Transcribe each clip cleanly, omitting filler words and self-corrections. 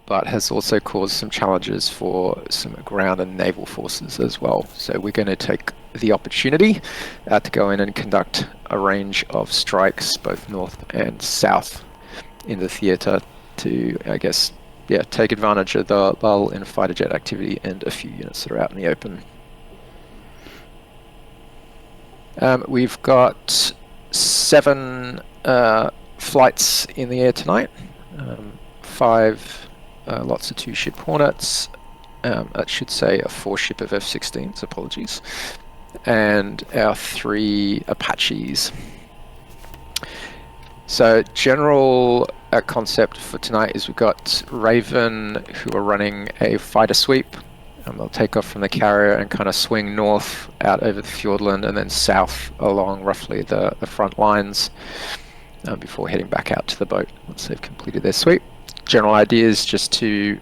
but has also caused some challenges for some ground and naval forces as well. So we're going to take the opportunity to go in and conduct a range of strikes, both north and south in the theatre to, I guess, yeah, take advantage of the lull in fighter jet activity and a few units that are out in the open. We've got 7 flights in the air tonight, 5 lots of 2-ship Hornets, that should say a 4-ship of F-16s, apologies, and our 3 Apaches. So general concept for tonight is we've got Raven, who are running a fighter sweep. They'll take off from the carrier and kind of swing north out over the Fjordland and then south along roughly the front lines before heading back out to the boat once they've completed their sweep. General idea is just to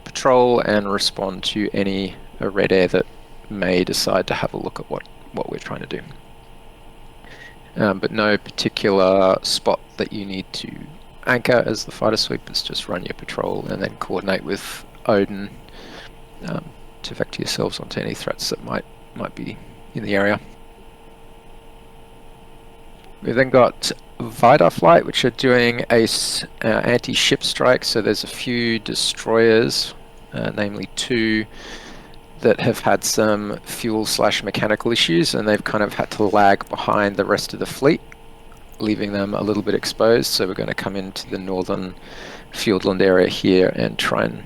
patrol and respond to any red air that may decide to have a look at what we're trying to do. But no particular spot that you need to anchor as the fighter sweep. It's just run your patrol and then coordinate with Odin to vector yourselves onto any threats that might be in the area. We've then got Vidar flight, which are doing a anti-ship strike. So there's a few destroyers, namely 2, that have had some fuel/mechanical issues, and they've kind of had to lag behind the rest of the fleet, leaving them a little bit exposed. So we're going to come into the northern Fjordland area here and try and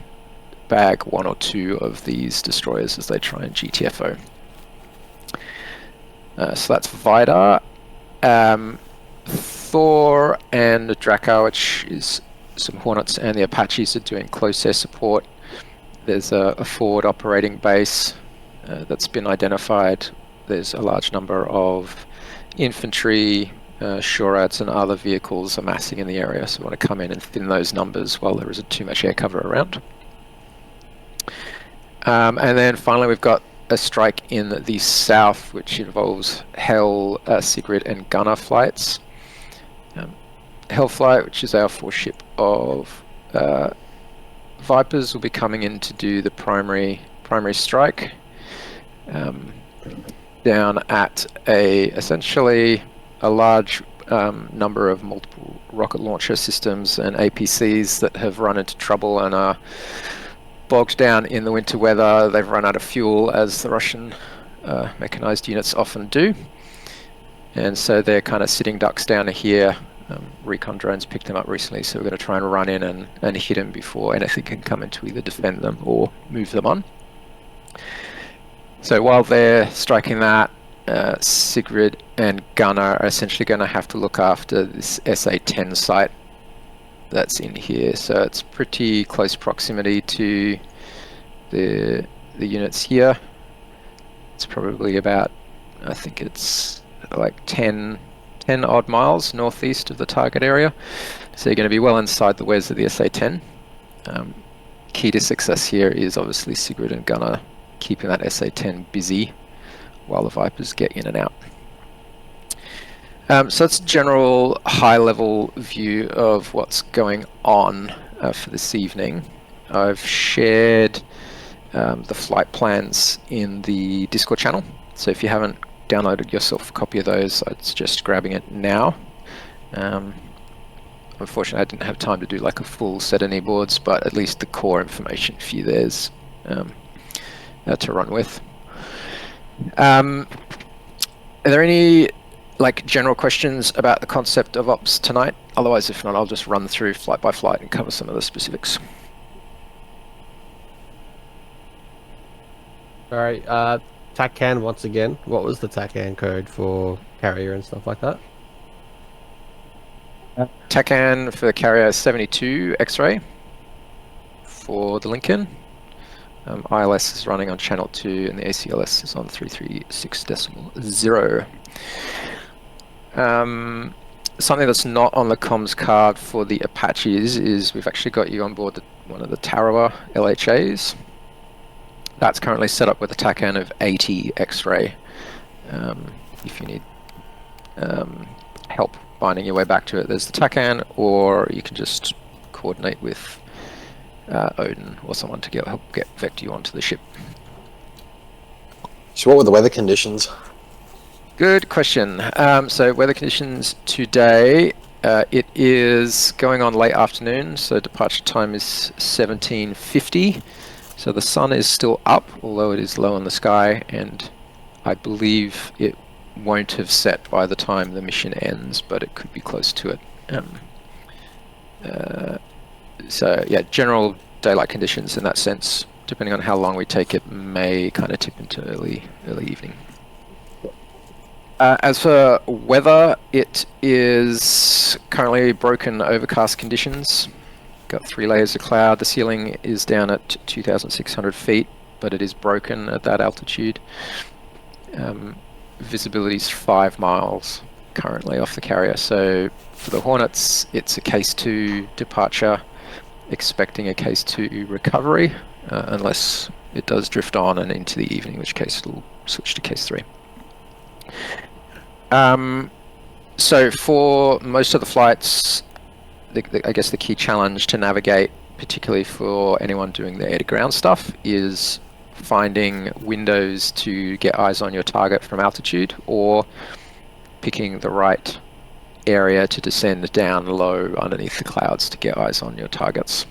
bag 1 or 2 of these destroyers as they try and GTFO. So that's Vidar. Thor and Drakkar, which is some Hornets, and the Apaches are doing close air support. There's a forward operating base that's been identified. There's a large number of infantry, SHORADs and other vehicles amassing in the area, so we want to come in and thin those numbers while there isn't too much air cover around. And then finally we've got a strike in the south, which involves Hell, Sigrid and Gunner flights. Hell flight, which is our 4-ship of Vipers, will be coming in to do the primary strike down at essentially a large number of multiple rocket launcher systems and APCs that have run into trouble and are bogged down in the winter weather. They've run out of fuel, as the Russian mechanized units often do, and so they're kind of sitting ducks down here. Recon drones picked them up recently, so we're going to try and run in and hit them before anything can come in to either defend them or move them on. So while they're striking that, Sigrid and Gunner are essentially going to have to look after this SA-10 site that's in here. So it's pretty close proximity to the units here. It's probably about, I think it's like 10 odd miles northeast of the target area. So you're going to be well inside the wares of the SA-10. Key to success here is obviously Sigrid and Gunner keeping that SA-10 busy while the Vipers get in and out. So that's a general high-level view of what's going on for this evening. I've shared the flight plans in the Discord channel, so if you haven't downloaded yourself a copy of those, I'd suggest grabbing it now. Unfortunately, I didn't have time to do like a full set of kneeboards, but at least the core information for you there's to run with. Are there any like general questions about the concept of ops tonight? Otherwise, if not, I'll just run through flight by flight and cover some of the specifics. Alright, TACAN once again. What was the TACAN code for carrier and stuff like that? TACAN for the carrier 72 X-ray for the Lincoln. ILS is running on channel 2 and the ACLS is on 336.0. Something that's not on the comms card for the Apaches is we've actually got you on board one of the Tarawa LHAs. That's currently set up with a TACAN of 80 X-ray. If you need help finding your way back to it, there's the TACAN, or you can just coordinate with Odin or someone to help get vector you onto the ship. So what were the weather conditions? Good question. So weather conditions today, it is going on late afternoon, so departure time is 17:50. So the sun is still up, although it is low in the sky, and I believe it won't have set by the time the mission ends, but it could be close to it. So yeah, general daylight conditions in that sense, depending on how long we take it, may kind of tip into early evening. As for weather, it is currently broken overcast conditions. Got 3 layers of cloud. The ceiling is down at 2,600 feet, but it is broken at that altitude. Visibility is 5 miles currently off the carrier. So for the Hornets, it's a case 2 departure, expecting a case 2 recovery, unless it does drift on and into the evening, in which case it'll switch to case 3. So for most of the flights, I guess the key challenge to navigate, particularly for anyone doing the air-to-ground stuff, is finding windows to get eyes on your target from altitude, or picking the right area to descend down low underneath the clouds to get eyes on your targets.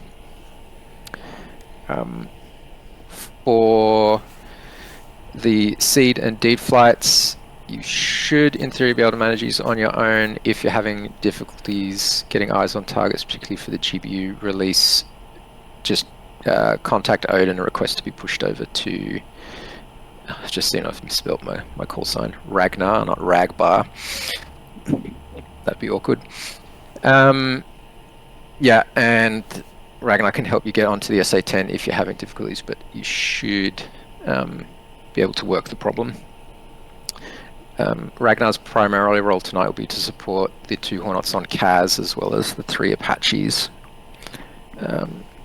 For the seed and deed flights, you should, in theory, be able to manage these on your own. If you're having difficulties getting eyes on targets, particularly for the GBU release, just contact Odin and request to be pushed over to, I've just seen I've misspelled my call sign, Ragnar, not Ragbar. That'd be awkward. Yeah, and Ragnar can help you get onto the SA-10 if you're having difficulties, but you should be able to work the problem. Ragnar's primarily role tonight will be to support the 2 Hornets on Kaz, as well as the 3 Apaches.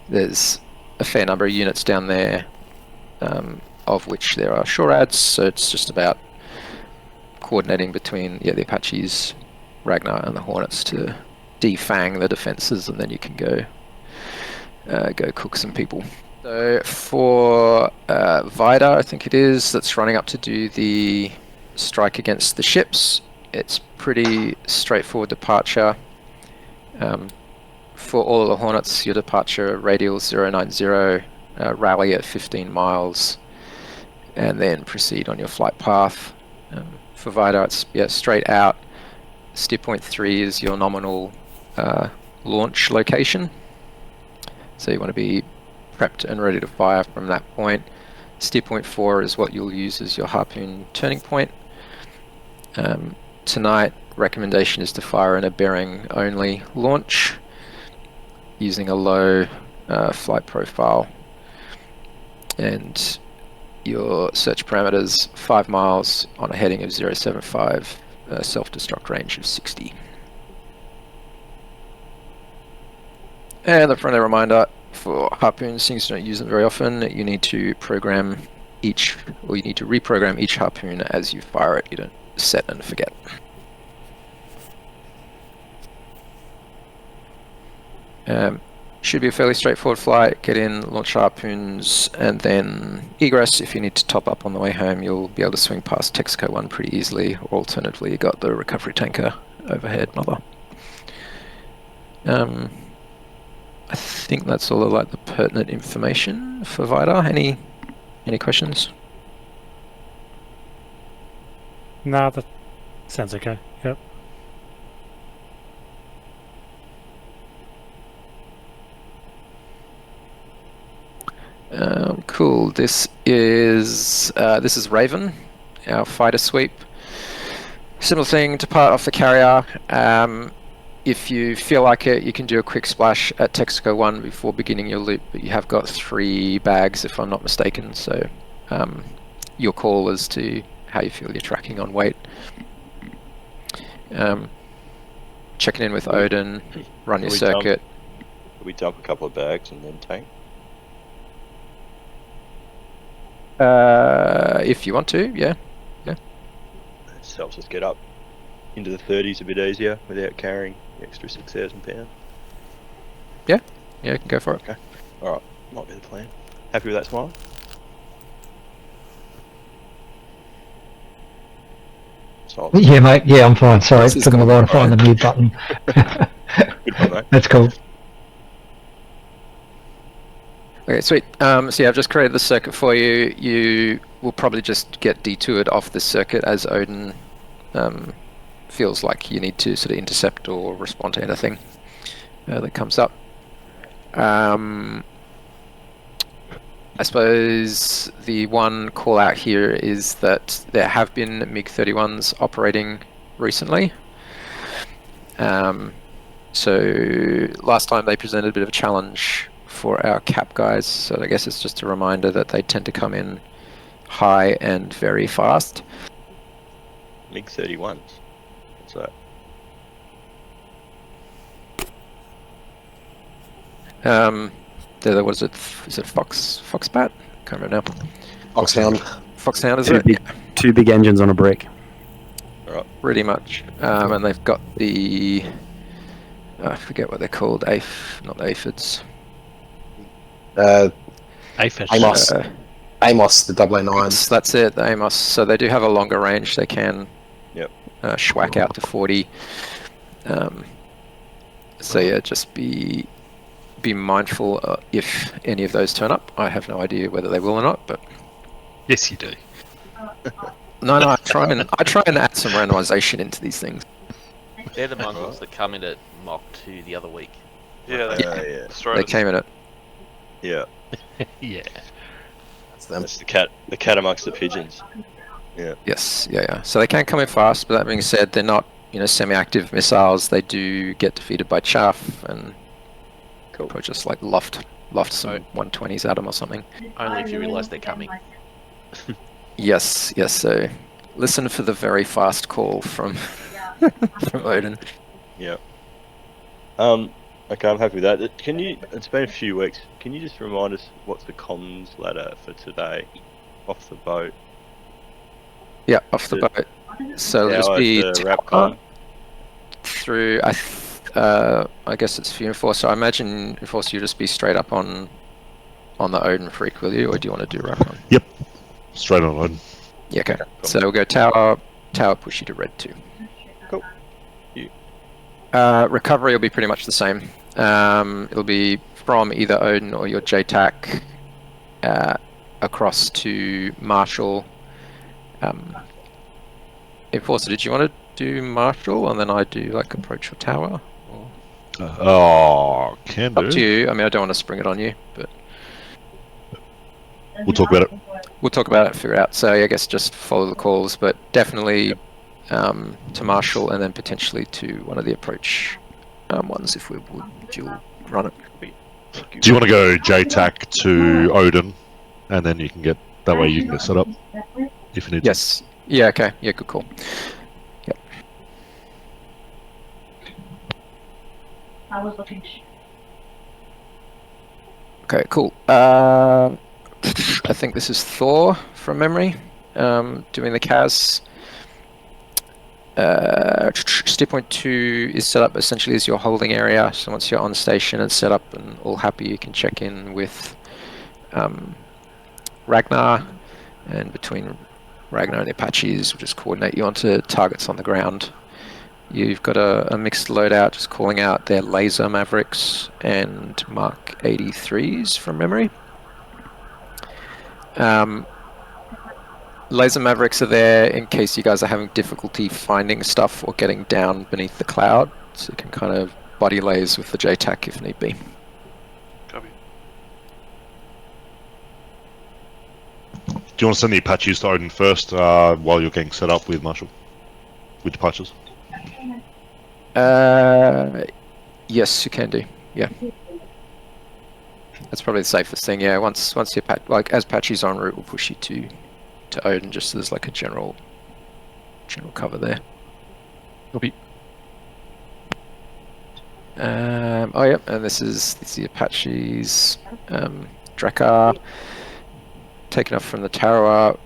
There's a fair number of units down there, of which there are SHORADs, so it's just about coordinating between the Apaches, Ragnar, and the Hornets to defang the defenses, and then you can go cook some people. So for Vida, I think it is, that's running up to do the strike against the ships, it's pretty straightforward departure. For all of the Hornets, your departure radial 090, rally at 15 miles, and then proceed on your flight path. For Vida, it's straight out. Steer point 3 is your nominal launch location, so you want to be prepped and ready to fire from that point. Steer point 4 is what you'll use as your harpoon turning point. Tonight, recommendation is to fire in a bearing only launch using a low flight profile, and your search parameters 5 miles on a heading of 075, self-destruct range of 60. And a friendly reminder for harpoons, since you don't use them very often, you need to program each, or you need to reprogram each harpoon as you fire it. You don't set and forget. Should be a fairly straightforward flight. Get in, launch harpoons, and then egress. If you need to top up on the way home, you'll be able to swing past Texaco 1 pretty easily, or alternatively you got the recovery tanker overhead mother. I think that's all of the pertinent information for Vida. Any questions? Nah, that sounds okay. Yep. Cool. This is Raven, our fighter sweep. Similar thing, depart off the carrier. If you feel like it, you can do a quick splash at Texaco 1 before beginning your loop, but you have got 3 bags, if I'm not mistaken, so your call as to how you feel you're tracking on weight. Checking in with Odin, run your circuit. We dump a couple of bags and then tank? If you want to, yeah. It just helps us get up into the 30s a bit easier without carrying the extra 6,000 pounds. Yeah, you can go for it. Okay. Alright, might be the plan. Happy with that, Smile? Smile. Yeah, mate. Yeah, I'm fine. Sorry, This it is took me a gonna while be to find the mute button. Good one, mate. That's cool. Okay, sweet. So yeah, I've just created the circuit for you. You will probably just get detoured off the circuit as Odin feels like you need to sort of intercept or respond to anything that comes up. I suppose the one call out here is that there have been MiG-31s operating recently. So last time they presented a bit of a challenge for our cap guys, so I guess it's just a reminder that they tend to come in high and very fast. MiG-31s. What's that? There was it. Is it Foxbat? Can't remember now. Foxhound. Foxhound, is Two it? big, two big engines on a brick. Pretty much. And they've got the I forget what they're called. Not aphids. Aphids. Amos. Amos, the 009s. That's it, the Amos. So they do have a longer range. They can schwack out to 40. So yeah, just be mindful if any of those turn up. I have no idea whether they will or not, but Yes, you do. no, I try and add some randomization into these things. They're the mongrels that come in at Mach 2 the other week. Yeah, Yeah. They came in it. Yeah. yeah. That's them. That's the cat amongst the pigeons. Yes, yeah. So they can come in fast, but that being said, they're not, semi-active missiles. They do get defeated by chaff, and probably just like loft some 120s at them or something. Only if you realise they're coming. Yes. So listen for the very fast call from from Odin. Yeah. Okay, I'm happy with that. Can you? It's been a few weeks. Can you just remind us what's the comms ladder for today, off the boat? Yeah, off the boat. So it'll just be Rapcom through. I guess it's for Enforcer. So I imagine Enforcer you'll just be straight up on the Odin freak, will you, or do you want to do Rapcom? Yep. Straight on Odin. Yeah, okay. So we'll go tower, push you to red 2. Cool. Recovery will be pretty much the same. It'll be from either Odin or your JTAC across to Marshall. Enforcer, did you want to do Marshall and then I do like approach your tower? Or... can do. Up to you. I mean, I don't want to spring it on you, but we'll talk about it. We'll talk about it, figure it out. So I guess just follow the calls, but definitely to Marshall and then potentially to one of the approach ones if we would dual run it. Do you want to go JTAC to Odin, and then you can get that way you can get set up if you need. Yes. Yeah. Okay. Yeah. Good call. Yep. I was looking. Okay. Cool. I think this is Thor from memory, doing the CAS. Steer point 2 is set up essentially as your holding area. So once you're on station and set up and all happy, you can check in with Ragnar, and between Ragnar and the Apaches, we'll just coordinate you onto targets on the ground. You've got a mixed loadout, just calling out their laser Mavericks and Mk82s from memory. Laser Mavericks are there in case you guys are having difficulty finding stuff or getting down beneath the cloud, so you can kind of body layers with the JTAC if need be. Copy. Do you want to send the Apaches to Odin first while you're getting set up with Marshall? With departures? Yes, you can do. Yeah. That's probably the safest thing. Yeah, once you as Apache's en route, we'll push you to Odin, just so there's like a general cover there. Copy. Oh yeah, and this is the Apaches. Drakkar taken off from the tower,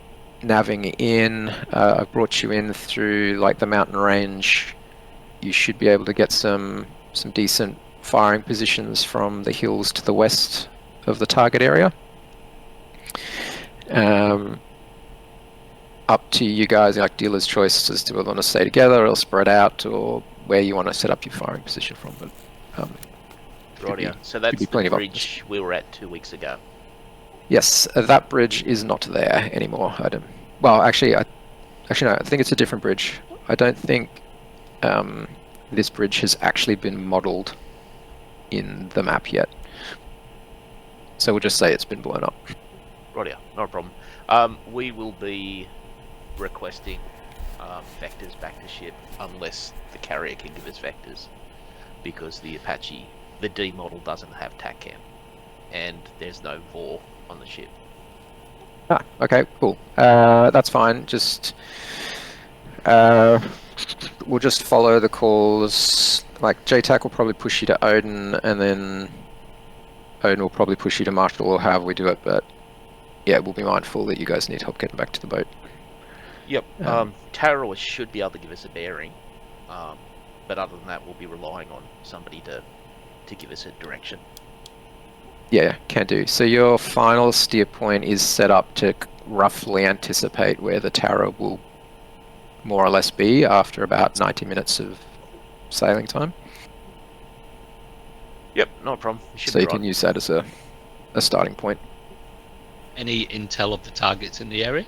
navving in. I've brought you in through like the mountain range. You should be able to get some decent firing positions from the hills to the west of the target area. Up to you guys, like dealer's choice as to whether you want to stay together or spread out, or where you want to set up your firing position from. But Rightio. So be that's the plenty of bridge we were at 2 weeks ago. yes, that bridge is not there anymore. Well, actually, no. I think it's a different bridge. I don't think this bridge has actually been modelled in the map yet. So we'll just say it's been blown up. Rightio, not a problem. We will be requesting vectors back to ship unless the carrier can give us vectors, because the Apache, the D model, doesn't have TACCAN, and there's no VAW on the ship. Ah, okay, cool. That's fine. Just we'll just follow the calls. Like JTAC will probably push you to Odin, and then Odin will probably push you to Marshall, or however we do it. But yeah, we'll be mindful that you guys need help getting back to the boat. Yep. Tarawa should be able to give us a bearing, but other than that, we'll be relying on somebody to give us a direction. Yeah, can do. So your final steer point is set up to roughly anticipate where the Tara will more or less be after about 90 minutes of sailing time. Yep, not a problem. Should So be you right. can use that as a starting point. Any intel of the targets in the area?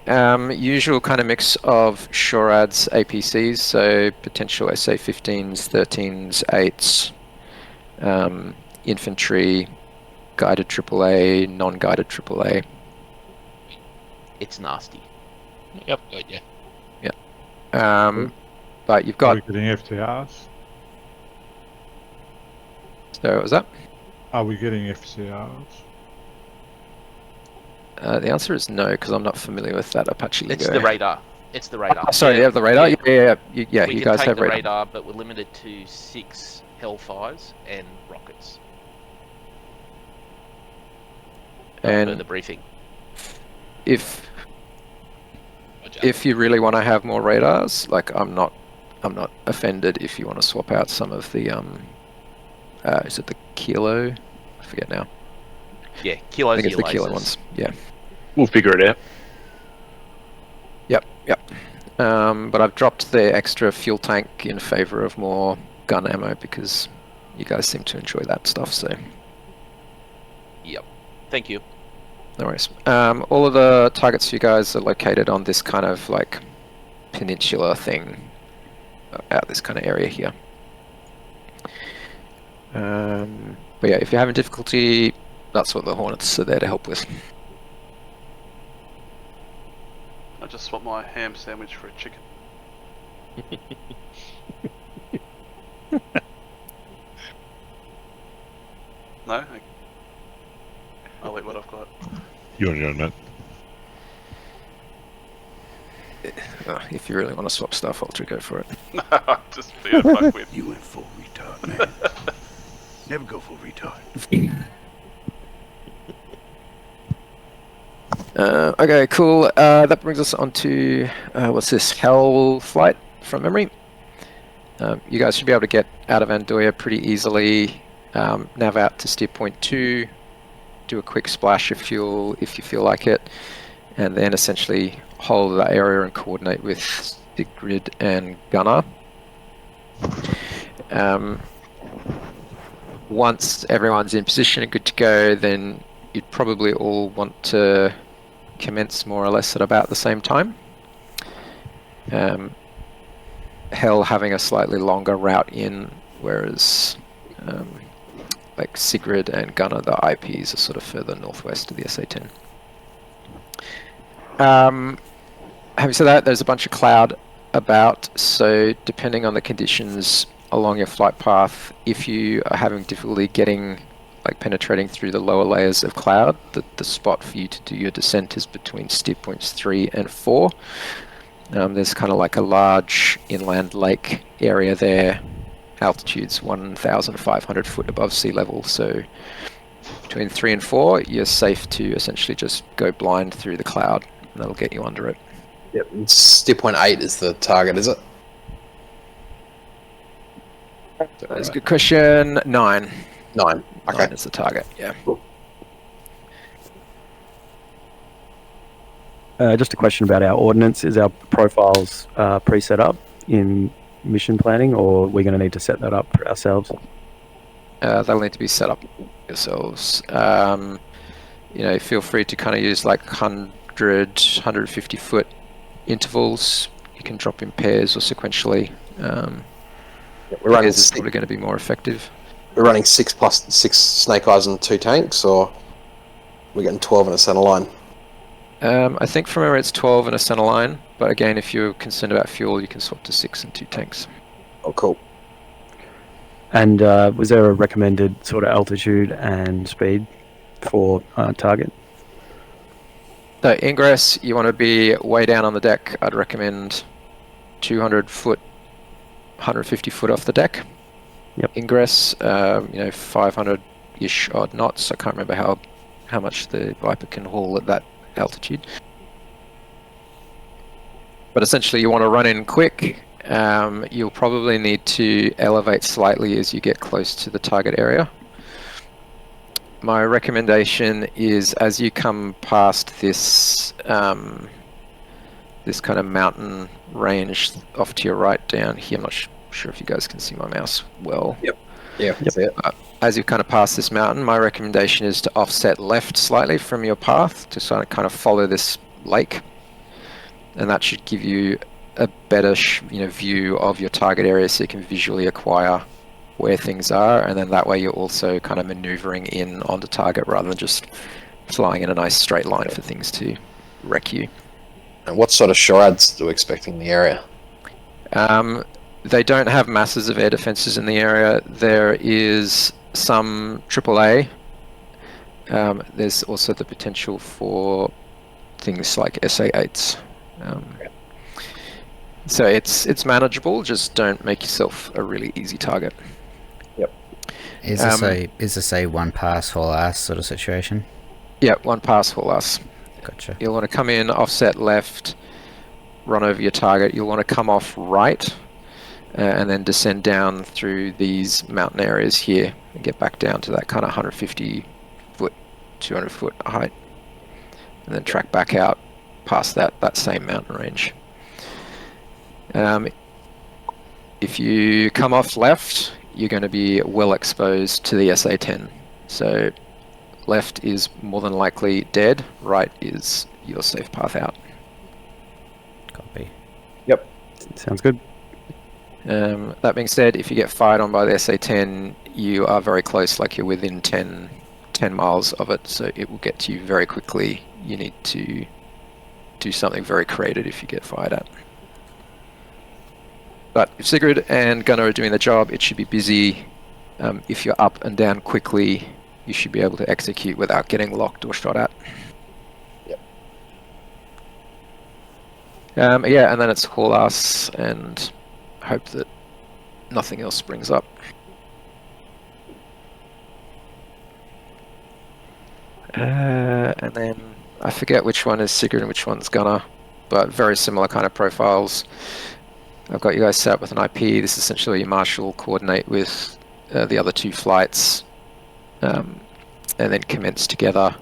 Usual kind of mix of SHORADs, APCs, so potential SA-15s, 13s, 8s, infantry, guided AAA, non-guided AAA. It's nasty. Yep, got you. But you've Are got... we getting FTRs? So what was that? Are we getting FCRs? The answer is no, because I'm not familiar with that Apache lingo. It's the radar. It's the radar. Sorry, you have the radar? Yeah, We you can guys take have the radar. radar, but we're limited to 6 Hellfires and rockets. And Per the briefing. if you really want to have more radars, like I'm not offended if you want to swap out some of the is it the Kilo? I forget now. Yeah, I kilos think it's the of Kilo lasers. ones. Yeah. We'll figure it out. Yep. But I've dropped the extra fuel tank in favor of more gun ammo because you guys seem to enjoy that stuff. So Yep. Thank you. no worries. All of the targets for you guys are located on this kind of like peninsula thing, out this kind of area here. But yeah, if you're having difficulty, that's what the Hornets are there to help with. I just swapped my ham sandwich for a chicken. No? Okay. I'll eat what I've got. You're on your own, mate. If you really want to swap stuff, I'll go for it. No, just be a fuck with. You went full retard, man. Never go full retard. Okay, cool. That brings us on to what's this? Hell flight from memory. You guys should be able to get out of Andoya pretty easily. Nav out to steer point 2. Do a quick splash of fuel if you feel like it, and then essentially hold that area and coordinate with Sigrid and Gunnar. Once everyone's in position and good to go, then you'd probably all want to commence more or less at about the same time. Hell having a slightly longer route in, whereas like Sigrid and Gunnar, the IPs are sort of further northwest of the SA-10. Having said that, there's a bunch of cloud about, so depending on the conditions along your flight path, if you are having difficulty getting, like penetrating through the lower layers of cloud, the spot for you to do your descent is between steer points 3 and 4. There's kind of like a large inland lake area there. Altitude's 1,500 foot above sea level, so between 3 and 4, you're safe to essentially just go blind through the cloud, and that'll get you under it. Yep. Steer point 8 is the target, is it? That's a good question. 9. 9. Okay. 9 is the target, yeah. Just a question about our ordnance. Is our profiles pre-set up in mission planning, or we're going to need to set that up for ourselves? They'll need to be set up yourselves. You know, feel free to kind of use like 100, 150 foot intervals. You can drop in pairs or sequentially. We're running pairs is probably going to be more effective. We're running 6 plus 6 snake eyes and 2 tanks, or we're getting 12 in a center line. I think from where it's 12 in a center line, but again, if you're concerned about fuel, you can swap to 6 and 2 tanks. Oh, cool. And was there a recommended sort of altitude and speed for target? So ingress, you want to be way down on the deck. I'd recommend 200 foot, 150 foot off the deck. Yep. Ingress, you know, 500-ish odd knots. I can't remember how much the Viper can haul at that altitude. But essentially you want to run in quick. You'll probably need to elevate slightly as you get close to the target area. My recommendation is as you come past this this kind of mountain range off to your right down here, I'm not sure if you guys can see my mouse well. Yep. Yeah, that's it. As you kind of pass this mountain, my recommendation is to offset left slightly from your path to sort of kind of follow this lake, and that should give you a better view of your target area, so you can visually acquire where things are, and then that way you're also kind of maneuvering in onto target rather than just flying in a nice straight line for things to wreck you. And what sort of charades are we expecting in the area? They don't have masses of air defenses in the area. There is some AAA. There's also the potential for things like SA-8s. So it's manageable, just don't make yourself a really easy target. Yep. Is this a one pass haul ass sort of situation? Yeah, one pass haul ass. Gotcha. You'll want to come in, offset left, run over your target. You'll want to come off right, and then descend down through these mountain areas here and get back down to that kind of 150 foot, 200 foot height, and then track back out past that same mountain range. If you come off left, you're going to be well exposed to the SA-10. So left is more than likely dead, right is your safe path out. Copy. Yep. Sounds good. That being said, if you get fired on by the SA-10, you are very close, like you're within 10 miles of it, so it will get to you very quickly. You need to do something very creative if you get fired at. But if Sigrid and Gunnar are doing the job, it should be busy. If you're up and down quickly, you should be able to execute without getting locked or shot at. Yep. Yeah, and then it's haul ass and hope that nothing else springs up. And then I forget which one is Sigrid and which one's Gunnar, but very similar kind of profiles. I've got you guys set up with an IP. This is essentially your marshal coordinate with the other 2 flights, and then commence together.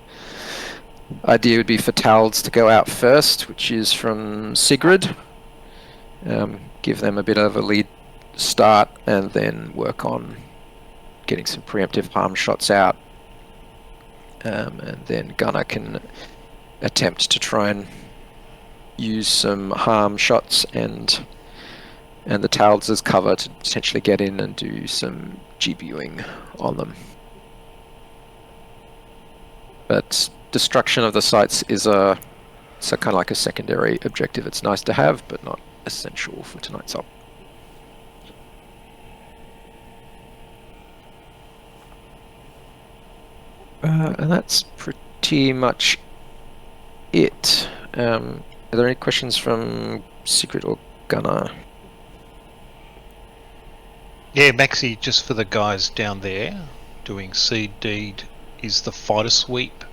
Idea would be for Talds to go out first, which is from Sigrid. Give them a bit of a lead start, and then work on getting some preemptive harm shots out. And then Gunnar can attempt to try and use some harm shots and the Talds as cover to potentially get in and do some GBUing on them. But destruction of the sites is so kind of like a secondary objective. It's nice to have, but not essential for tonight's op. And that's pretty much it. Are there any questions from Sigrid or Gunnar? Yeah, Maxi, just for the guys down there doing seed deed, is the fighter sweep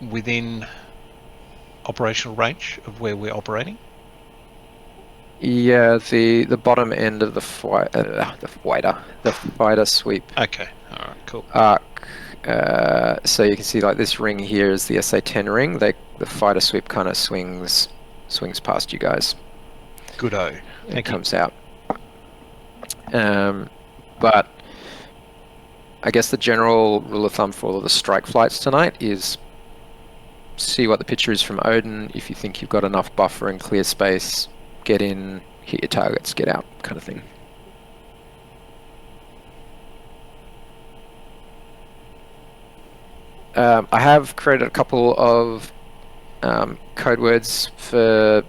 within operational range of where we're operating? Yeah, the bottom end of the fighter sweep. Okay, Alright, cool. arc. So you can see like this ring here is the SA10 ring. The fighter sweep kind of swings past you guys. Good-o. It Thank you. comes out. But I guess the general rule of thumb for all of the strike flights tonight is see what the picture is from Odin. If you think you've got enough buffer and clear space, get in, hit your targets, get out, kind of thing. I have created a couple of code words for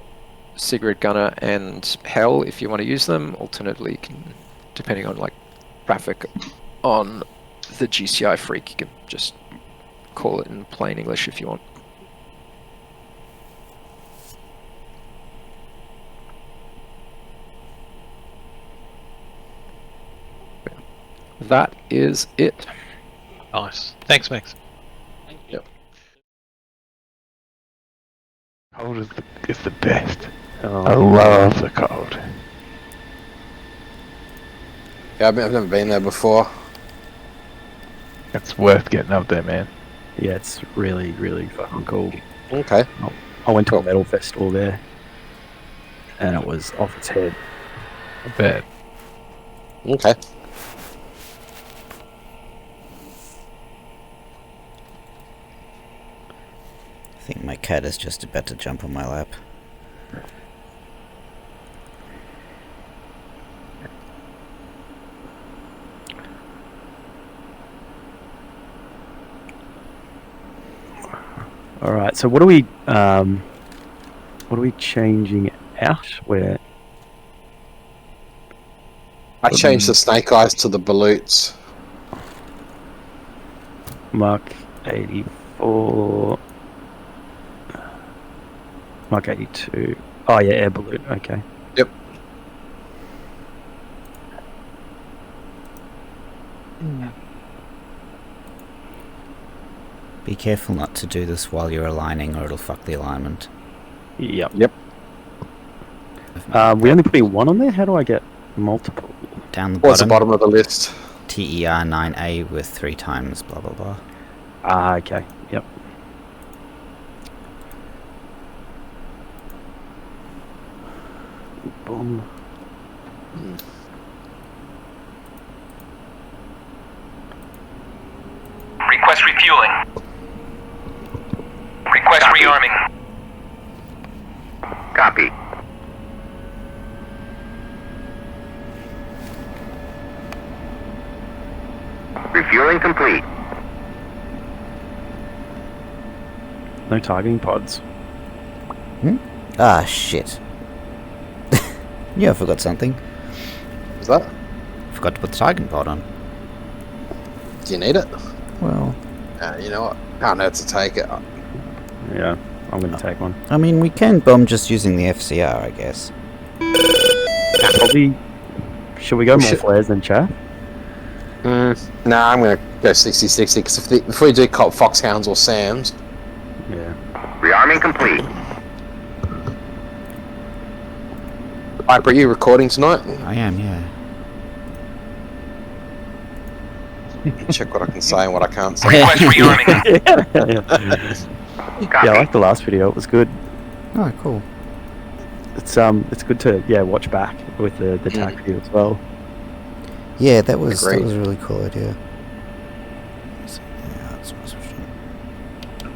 Sigrid, Gunner, and Hell if you want to use them. Alternatively, you can, depending on like traffic on the GCI Freak, you can just call it in plain English if you want. That is it. Nice. Thanks, Max. Yep. Cold is the best. Oh, I love the cold. Yeah, I've never been there before. It's worth getting up there, man. Yeah, it's really, really fucking cool. Okay. I went to a metal festival there, and it was off its head. I bet. Okay. I think my cat is just about to jump on my lap. All right. So what are we changing out? Where I changed the snake eyes to the balloons. Mark 84. Mark 82. Oh yeah, air balloon. Okay. Yep. Be careful not to do this while you're aligning or it'll fuck the alignment. Yep. Yep. We only putting one on there. How do I get multiple? Down the What's bottom. the bottom of the list? TER 9A with 3 times blah blah blah. Ah, okay. Yep. Boom. Request refueling. Request rearming. Copy. Refueling complete. No targeting pods. Ah, shit. Yeah, I forgot something. Is that? Forgot to put the targeting pod on. Do you need it? Well, You know what? Can't hurt to take it. Yeah, I'm gonna take one. I mean, we can bomb just using the FCR, I guess. Probably. Should we go more flares than chaff? Nah, I'm gonna go 60-60 because if we do cop foxhounds or SAMs. Yeah. Rearming complete. Alright, are you recording tonight? I am, yeah. Check what I can say and what I can't say. Request rearming. Yeah, I like the last video. It was good. Oh, cool. It's good to watch back with the Tacview as well. Yeah, that was Agreed. a really cool idea. So, yeah, that's what I switched on.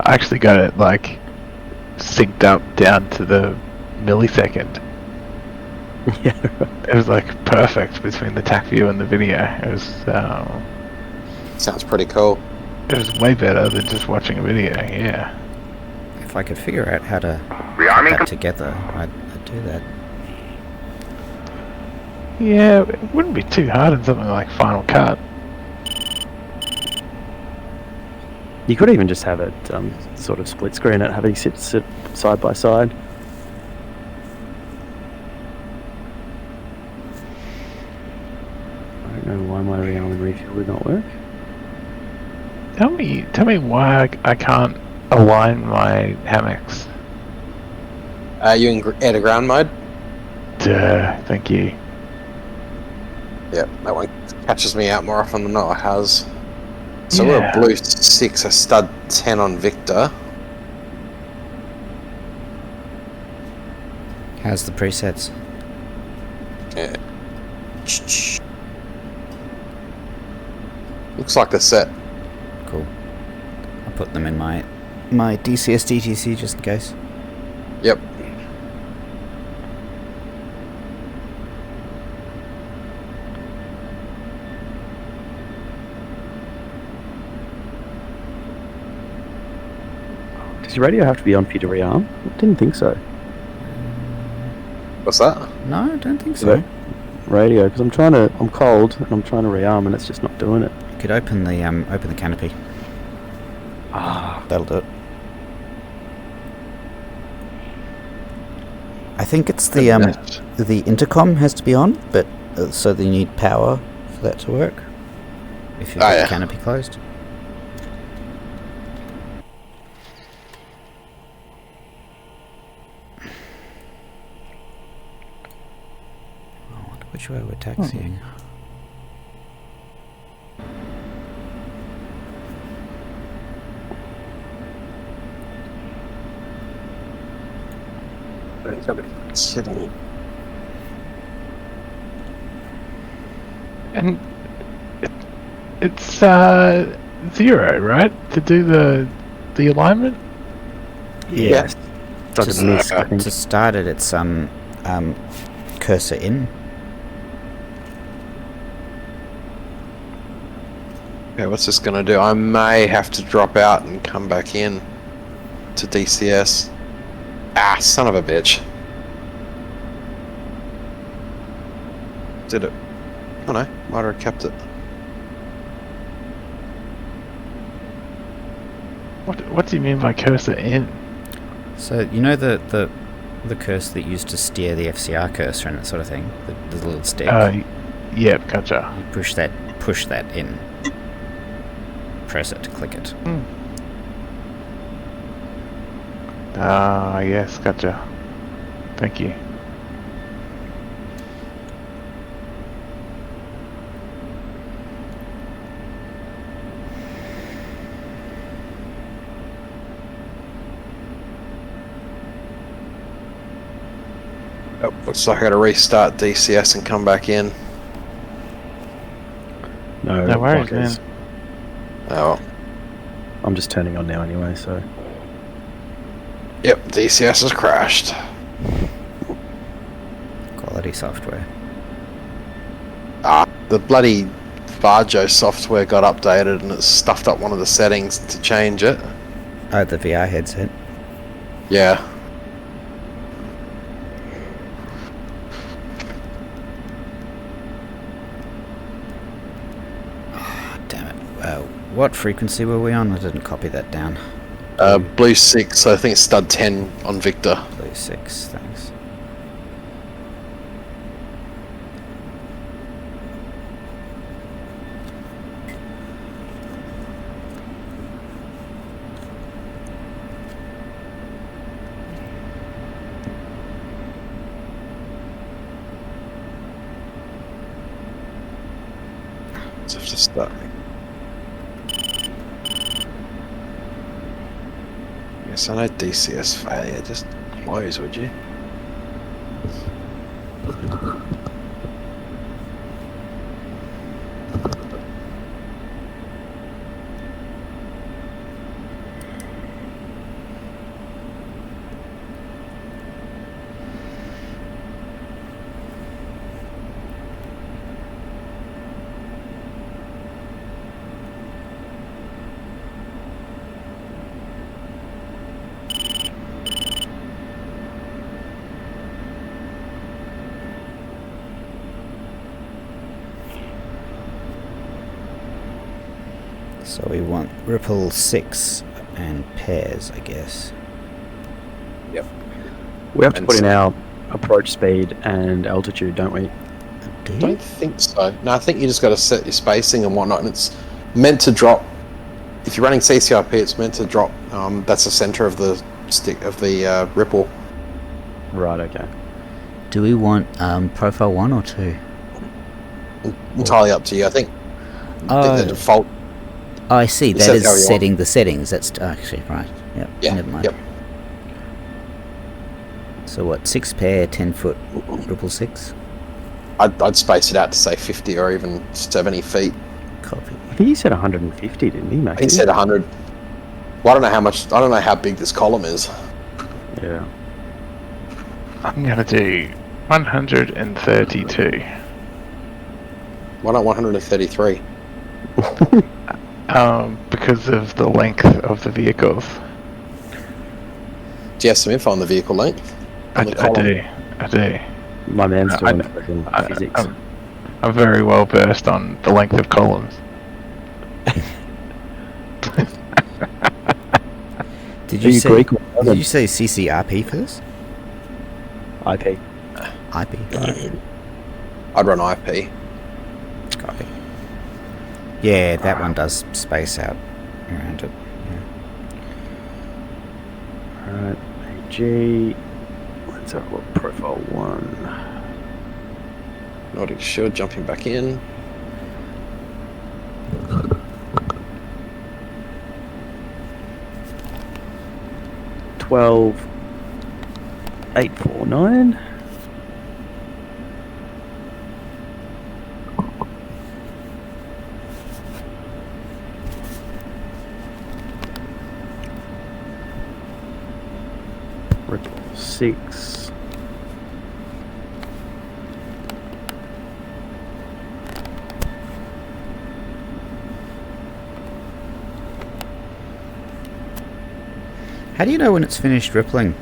I actually got it like synced up down to the millisecond. Yeah. It was like perfect between the Tacview and the video. It was Sounds pretty cool. it was way better than just watching a video. Yeah. If I could figure out how to Rearming put that together, I'd do that. Yeah, it wouldn't be too hard in something like Final Cut. You could even just have it sort of split screen it, having sit side by side. I don't know why my rearm and refuel would not work. Tell me why I can't align my hammocks. Are you in air to ground mode? Duh, thank you. Yep, that one catches me out more often than not. It has. So we're a blue 6, a stud 10 on Victor. How's the presets? Yeah. Looks like they're set. Cool. I'll put them in my DCS DTC just in case. Yep. Does your radio have to be on for you to rearm? I didn't think so. What's that? No, I don't think so. Radio, because I'm cold and I'm trying to rearm and it's just not doing it. You could open the canopy. Ah, that'll do it. I think it's the intercom has to be on, but so that you need power for that to work. If you've got the canopy closed. I wonder which way we're taxiing. And it's 0, right? To do the alignment? Yes. Yeah. To start it, it's cursor in. Okay, what's this gonna do? I may have to drop out and come back in to DCS. Ah, son of a bitch. Did it? Oh no, might have kept it. What do you mean by cursor in? So you know the cursor that used to steer the FCR cursor and that sort of thing, the little stick. Yeah, gotcha. You push that in. Press it to click it. Ah, yes, gotcha. Thank you. Oh, looks like I gotta restart DCS and come back in. No worries, blockers. man. Oh. I'm just turning on now anyway, so. Yep, DCS has crashed. Quality software. Ah, the bloody Varjo software got updated and it stuffed up one of the settings to change it. Oh, the VR headset. Yeah. Damn it. What frequency were we on? I didn't copy that down. Blue 6, so I think it's stud 10 on Victor. Blue 6, thanks. Let's have to start. Yes, I know DCS failure. Just close, would you? So we want ripple 6 and pairs, I guess. Yep. We have to put in our approach speed and altitude, don't we? Do you? Don't think so. No, I think you just got to set your spacing and whatnot, and it's meant to drop. If you're running CCRP, it's meant to drop. That's the center of the stick of the ripple. Right. Okay. Do we want profile 1 or 2? Entirely up to you. I think the default. Oh, I see. You That set is how you want. setting the settings. That's actually right. Yep. Yeah. Never mind. Yep. So what? 6 pair, 10 foot, ripple 6. I'd space it out to say 50 or even 70 feet. Copy. I think he said 150, didn't he, mate? He said 100. Well, I don't know how much. I don't know how big this column is. Yeah. I'm gonna do 132. Why not 133? Because of the length of the vehicles. Do you have some info on the vehicle length? I do. My man's doing it in physics. I'm very well versed on the length of columns. Did Are you you say? Greek or Did Roman? you say CCRP for this? IP. IP. I'd run IP. Copy. Yeah, that one does space out around it. Alright, AG. Let's have a look. Profile 1. Nordic sure jumping back in. $12,849. Ripple 6. How do you know when it's finished rippling?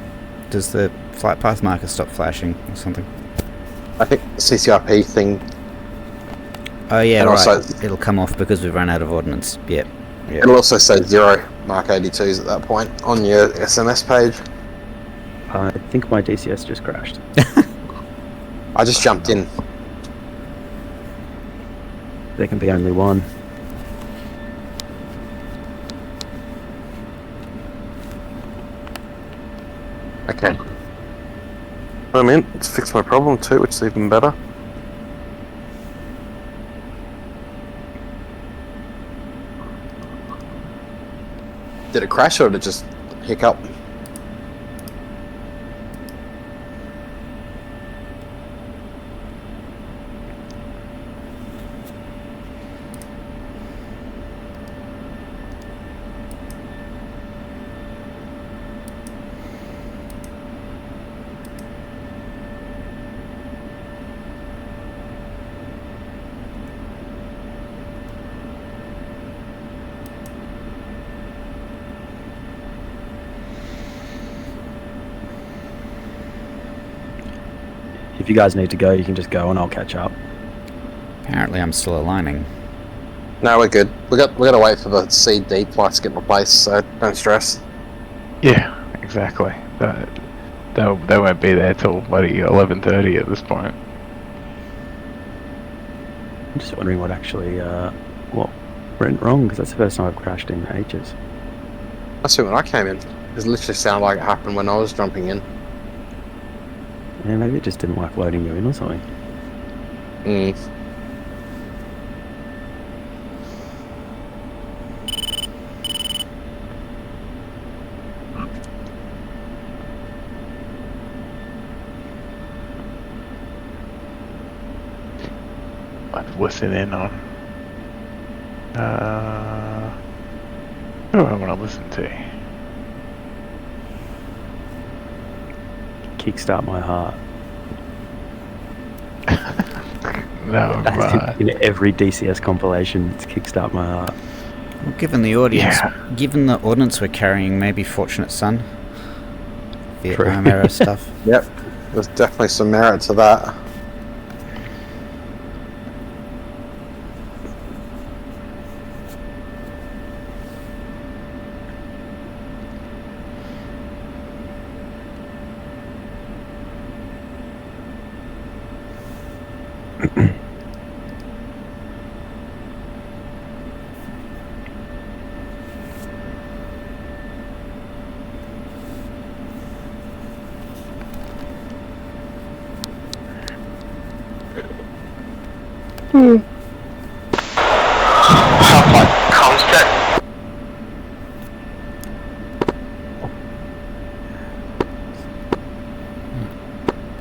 Does the flight path marker stop flashing or something? I think the CCRP thing. Oh yeah, And right. also- It'll come off because we've run out of ordnance. Yep. It'll also say 0 Mk82s at that point on your SMS page. I think my DCS just crashed. I just jumped in. There can be only one. Okay. I'm in. It's fixed my problem too, which is even better. Did it crash or did it just hiccup? If you guys need to go, you can just go and I'll catch up. Apparently I'm still aligning. No, we're good. We got to wait for the CD flights to get replaced, so don't stress. Yeah, exactly. They won't be there till bloody 11:30 at this point. I'm just wondering what actually what went wrong, because that's the first time I've crashed in ages. That's when I came in. It literally sounded like it happened when I was jumping in. Yeah, maybe it just didn't like loading you in or something. I'd listen in on. Who do I want to listen to? Kickstart My Heart. No, That's in every DCS compilation, it's Kickstart My Heart. Well, given the audience, given the ordnance we're carrying, maybe Fortunate Son. Vietnam era stuff. Yep, there's definitely some merit to that. Comms check.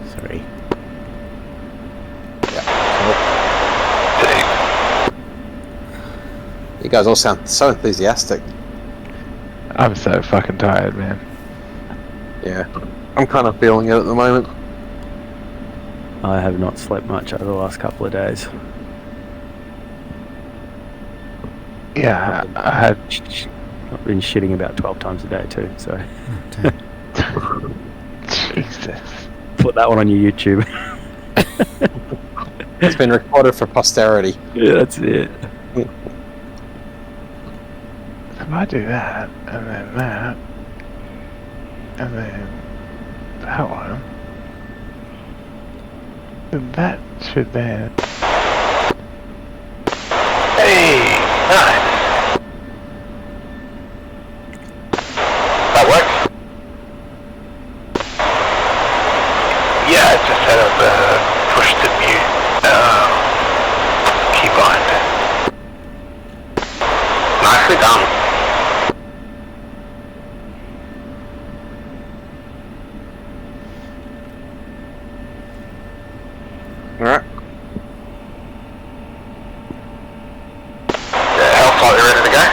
Sorry. You guys all sound so enthusiastic. I'm so fucking tired, man. Yeah. I'm kind of feeling it at the moment. I have not slept much over the last couple of days. Yeah, I had. I've been shitting about 12 times a day too, so. Jesus. Put that one on your YouTube. It's been recorded for posterity. Yeah, that's it. If I do that, and then that, and then that one, then that should then. Hey, nice. That works? Yeah, I just set up push to mute keybind. Nicely done. Alright. Health slightly ready to go?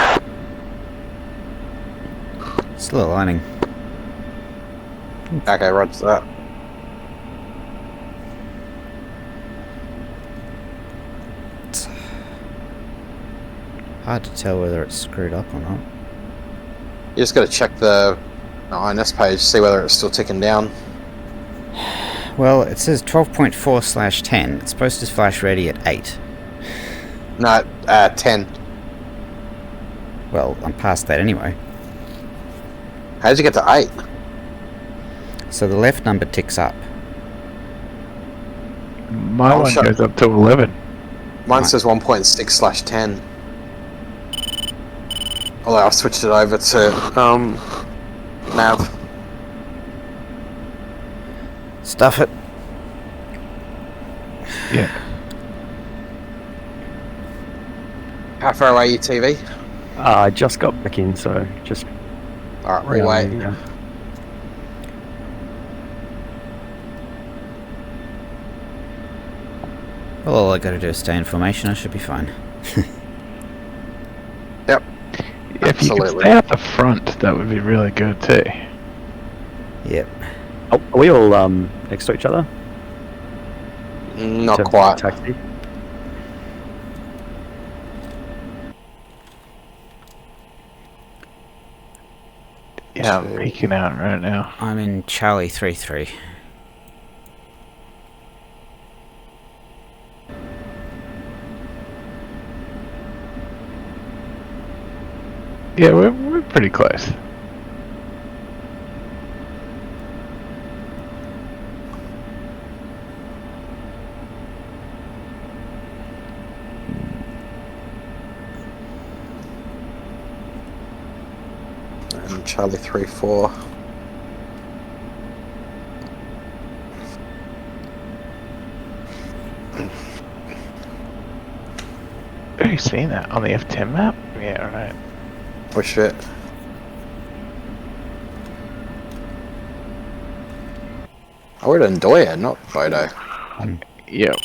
Still aligning. Okay, roger that. It's hard to tell whether it's screwed up or not. You just got to check the INS page, see whether it's still ticking down. Well, it says 12.4/10. It's supposed to flash ready at 8. No, 10. Well, I'm past that anyway. How did you get to 8? So the left number ticks up. My one goes up to 11. Mine says 1.6/10. Although I've switched it over to nav. Stuff it. Yeah. How far away are you, TV? I just got back in, so just. Alright, we wait. Yeah. Well, all I gotta do is stay in formation. I should be fine. Yep. If you could stay at the front, that would be really good too. Yep. Oh, are we all next to each other? Not quite. Taxi? Yeah, I'm peeking out right now. I'm in Charlie 3-3. Yeah, we're pretty close. And Charlie 3-4. Have you seen that on the F10 map? Yeah, right. Push it. Oh, we're in Ndoya, not Bodo. Yep.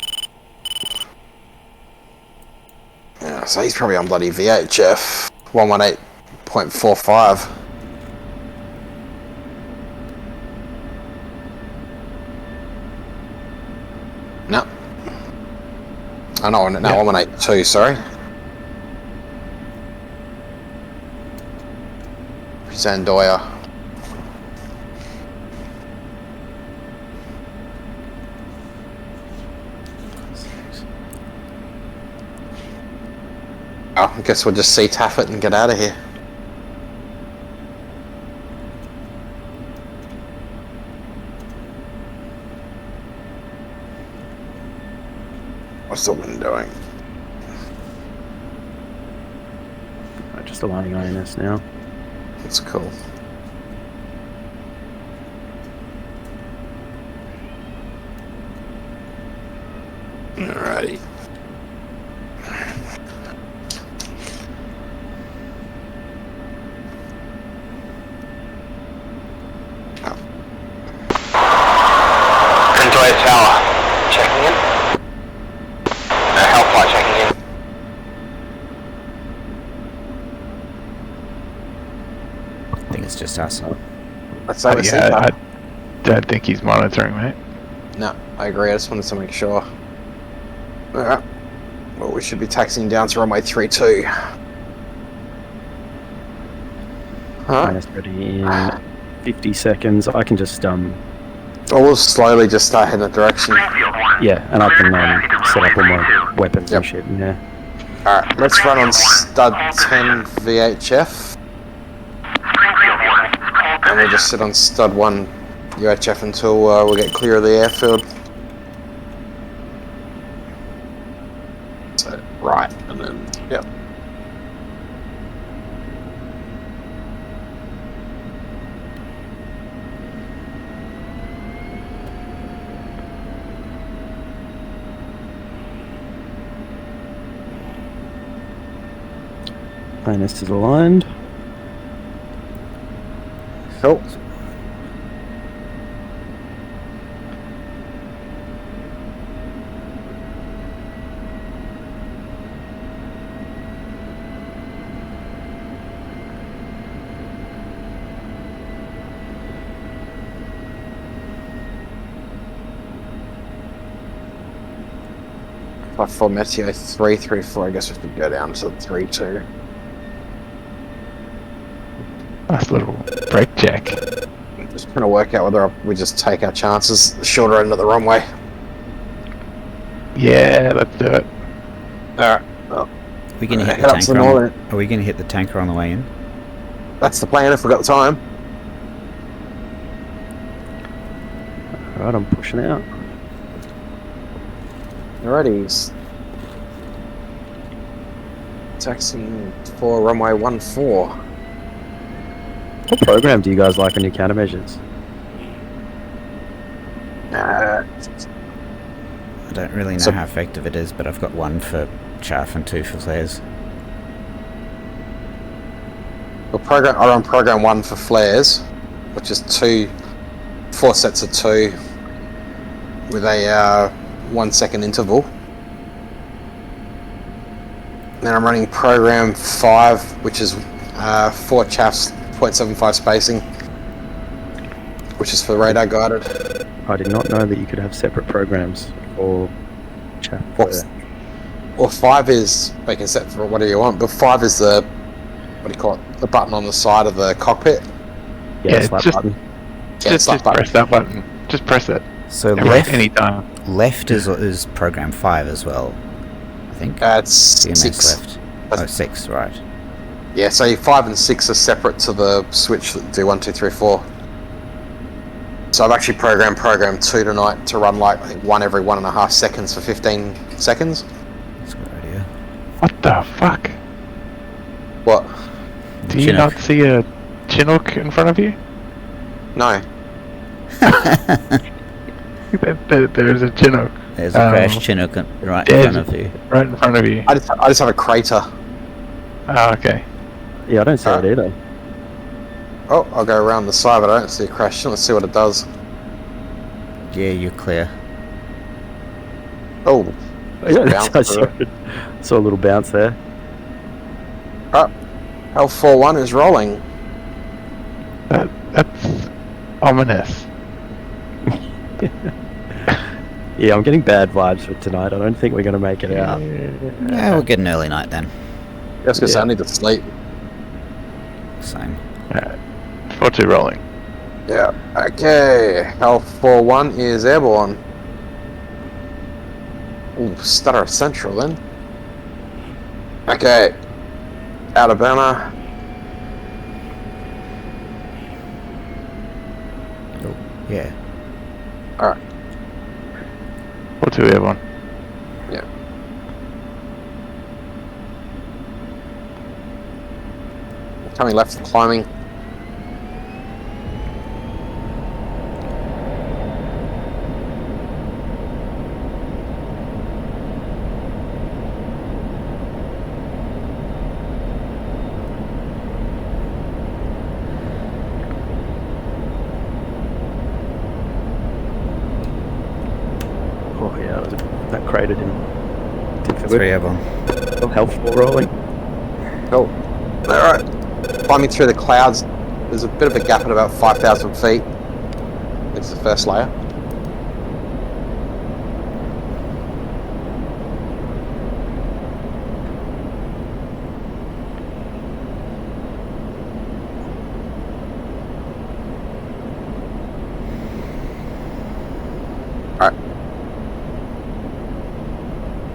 Yeah, so he's probably on bloody VHF 118.45. No. Oh no, no, 182, sorry. Zandoya. Oh, I guess we'll just see Taffet and get out of here. What's the wind doing? Just aligning INS now. That's cool. Alrighty. think it's just us. Let's have a see. I don't think he's monitoring, mate. No, I agree. I just wanted to make sure. Alright. Well, we should be taxiing down to runway 32. Minus ready in 50 seconds. I can just we'll slowly just start heading that direction. yeah, and I can set up all my weapons and shit in there. Alright, let's run on stud 10 VHF. And we'll just sit on stud 1 UHF until we get clear of the airfield. So, right, and then, yep. Minus is aligned. Cool. For Meteo 334, I guess we could go down to 32. Nice little brake check. Just trying to work out whether we just take our chances the shorter end of the runway. Yeah, let's do it. Alright. Well, we gonna hit head the up to tanker Nordic. are we gonna hit the tanker on the way in? That's the plan if we've got the time. Alright, I'm pushing out. Alrighty. Taxiing for runway 14. What program do you guys like on your countermeasures? Uh, I don't really know how effective it is, but I've got 1 for chaff and 2 for flares. I run program 1 for flares, which is 4 sets of 2 with a 1 second interval. Then I'm running program 5, which is 4 chaffs, 0.75 spacing, which is for radar guided. I did not know that you could have separate programs for chaff. Well, 5 is, you can set for whatever you want, but 5 is the, what do you call it, the button on the side of the cockpit. Yeah, slap just, button. Just press that button. Just press it. So anytime. Left is program 5 as well, I think. It's CMS 6. left. Oh, 6, right. Yeah, so your 5 and 6 are separate to the switch that do 1, 2, 3, 4. So I've actually programmed program 2 tonight to run like, I think, 1 every 1.5 seconds for 15 seconds. That's a good idea. What the fuck? What? Do you not see a Chinook in front of you? No. There's a Chinook. There's a crashed Chinook right in front of you. Right in front of you. I just have a crater. Oh, okay. Yeah, I don't see it either. Oh, I'll go around the side, but I don't see a crash. Let's see what it does. Yeah, you're clear. Oh. Yeah, I saw a little bounce there. L41 is rolling. That's ominous. Yeah, I'm getting bad vibes for tonight. I don't think we're going to make it out. Yeah, we'll get an early night then. Just because I need to sleep. Same. 4-2 rolling. Yeah. Okay. L41 is airborne. Ooh, stutter central then. Okay. Out of banner. Oh, yeah. Alright. 4-2 airborne. Yeah. Coming left and climbing. Oh yeah, that crater didn't feel 3 good. airborne. Helpful rolling. Cool. Alright. Climbing through the clouds there's a bit of a gap at about 5,000 feet. It's the first layer. Alright.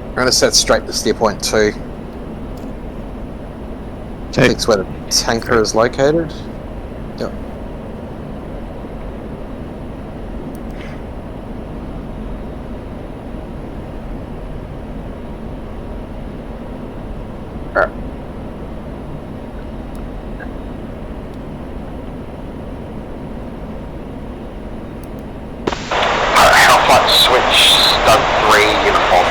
I'm going to set straight to steer point 2. I think it's where the tanker is located. Yep. Alright. Hellflight switch, stud 3, uniform.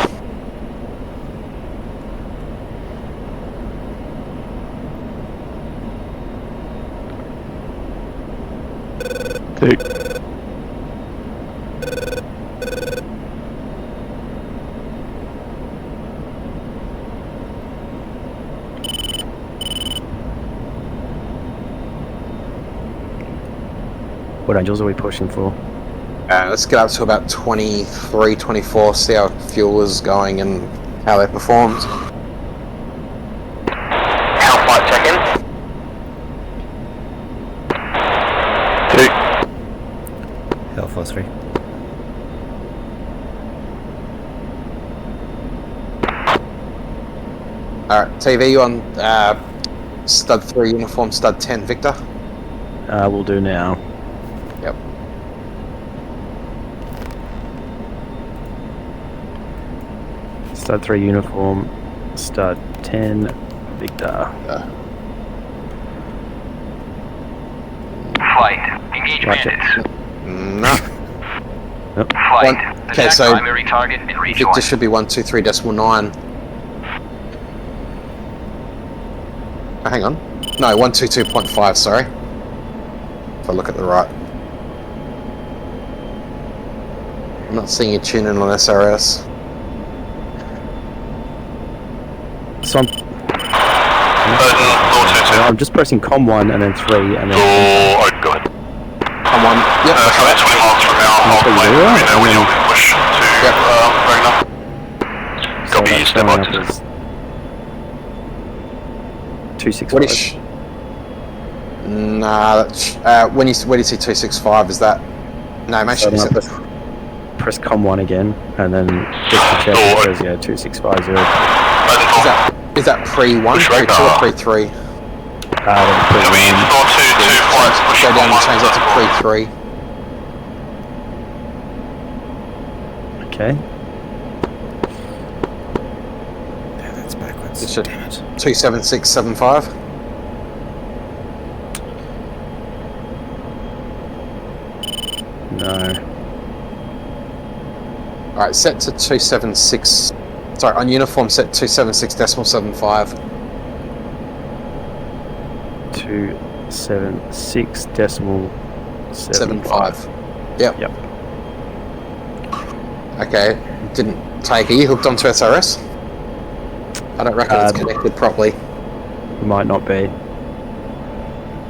What angels are we pushing for? Let's get up to about 23, 24, see how fuel is going and how they performed. Hellflight check-in. 2. Hellfire 3. Alright, TV, you on stud 3 uniform, stud 10, Victor? We'll do now. Yep. Stud 3 uniform, stud 10, Victor. Flight. Engage Watch bandits. No. Yep. Flight. Okay, so primary target and rejoin. Victor should be 123.9. Oh, hang on. No, 122.5, sorry. If I look at the right. I'm not seeing you tune in on SRS. So I'm just pressing COM 1 and then 3 and then... Oh, go ahead. COM 1. Yep. So that's 20 miles from our hold plane. Let me know when you'll push to Ragnar. Copy, step up to 265. What is... Nah, that's, when you see 265, is that... No, make sure you set the... Press COM 1 again and then just to check it says, yeah, 2650. Is that pre-1, pre-2 or pre-3? Go down and change that to pre-3. Okay. Yeah, that's backwards. It should 27675. No. Alright, set to 276. Sorry, on uniform set 276.75. 276.75. Yep. Yep. Okay, didn't take. Are you hooked onto SRS? I don't reckon it's connected properly. Might not be.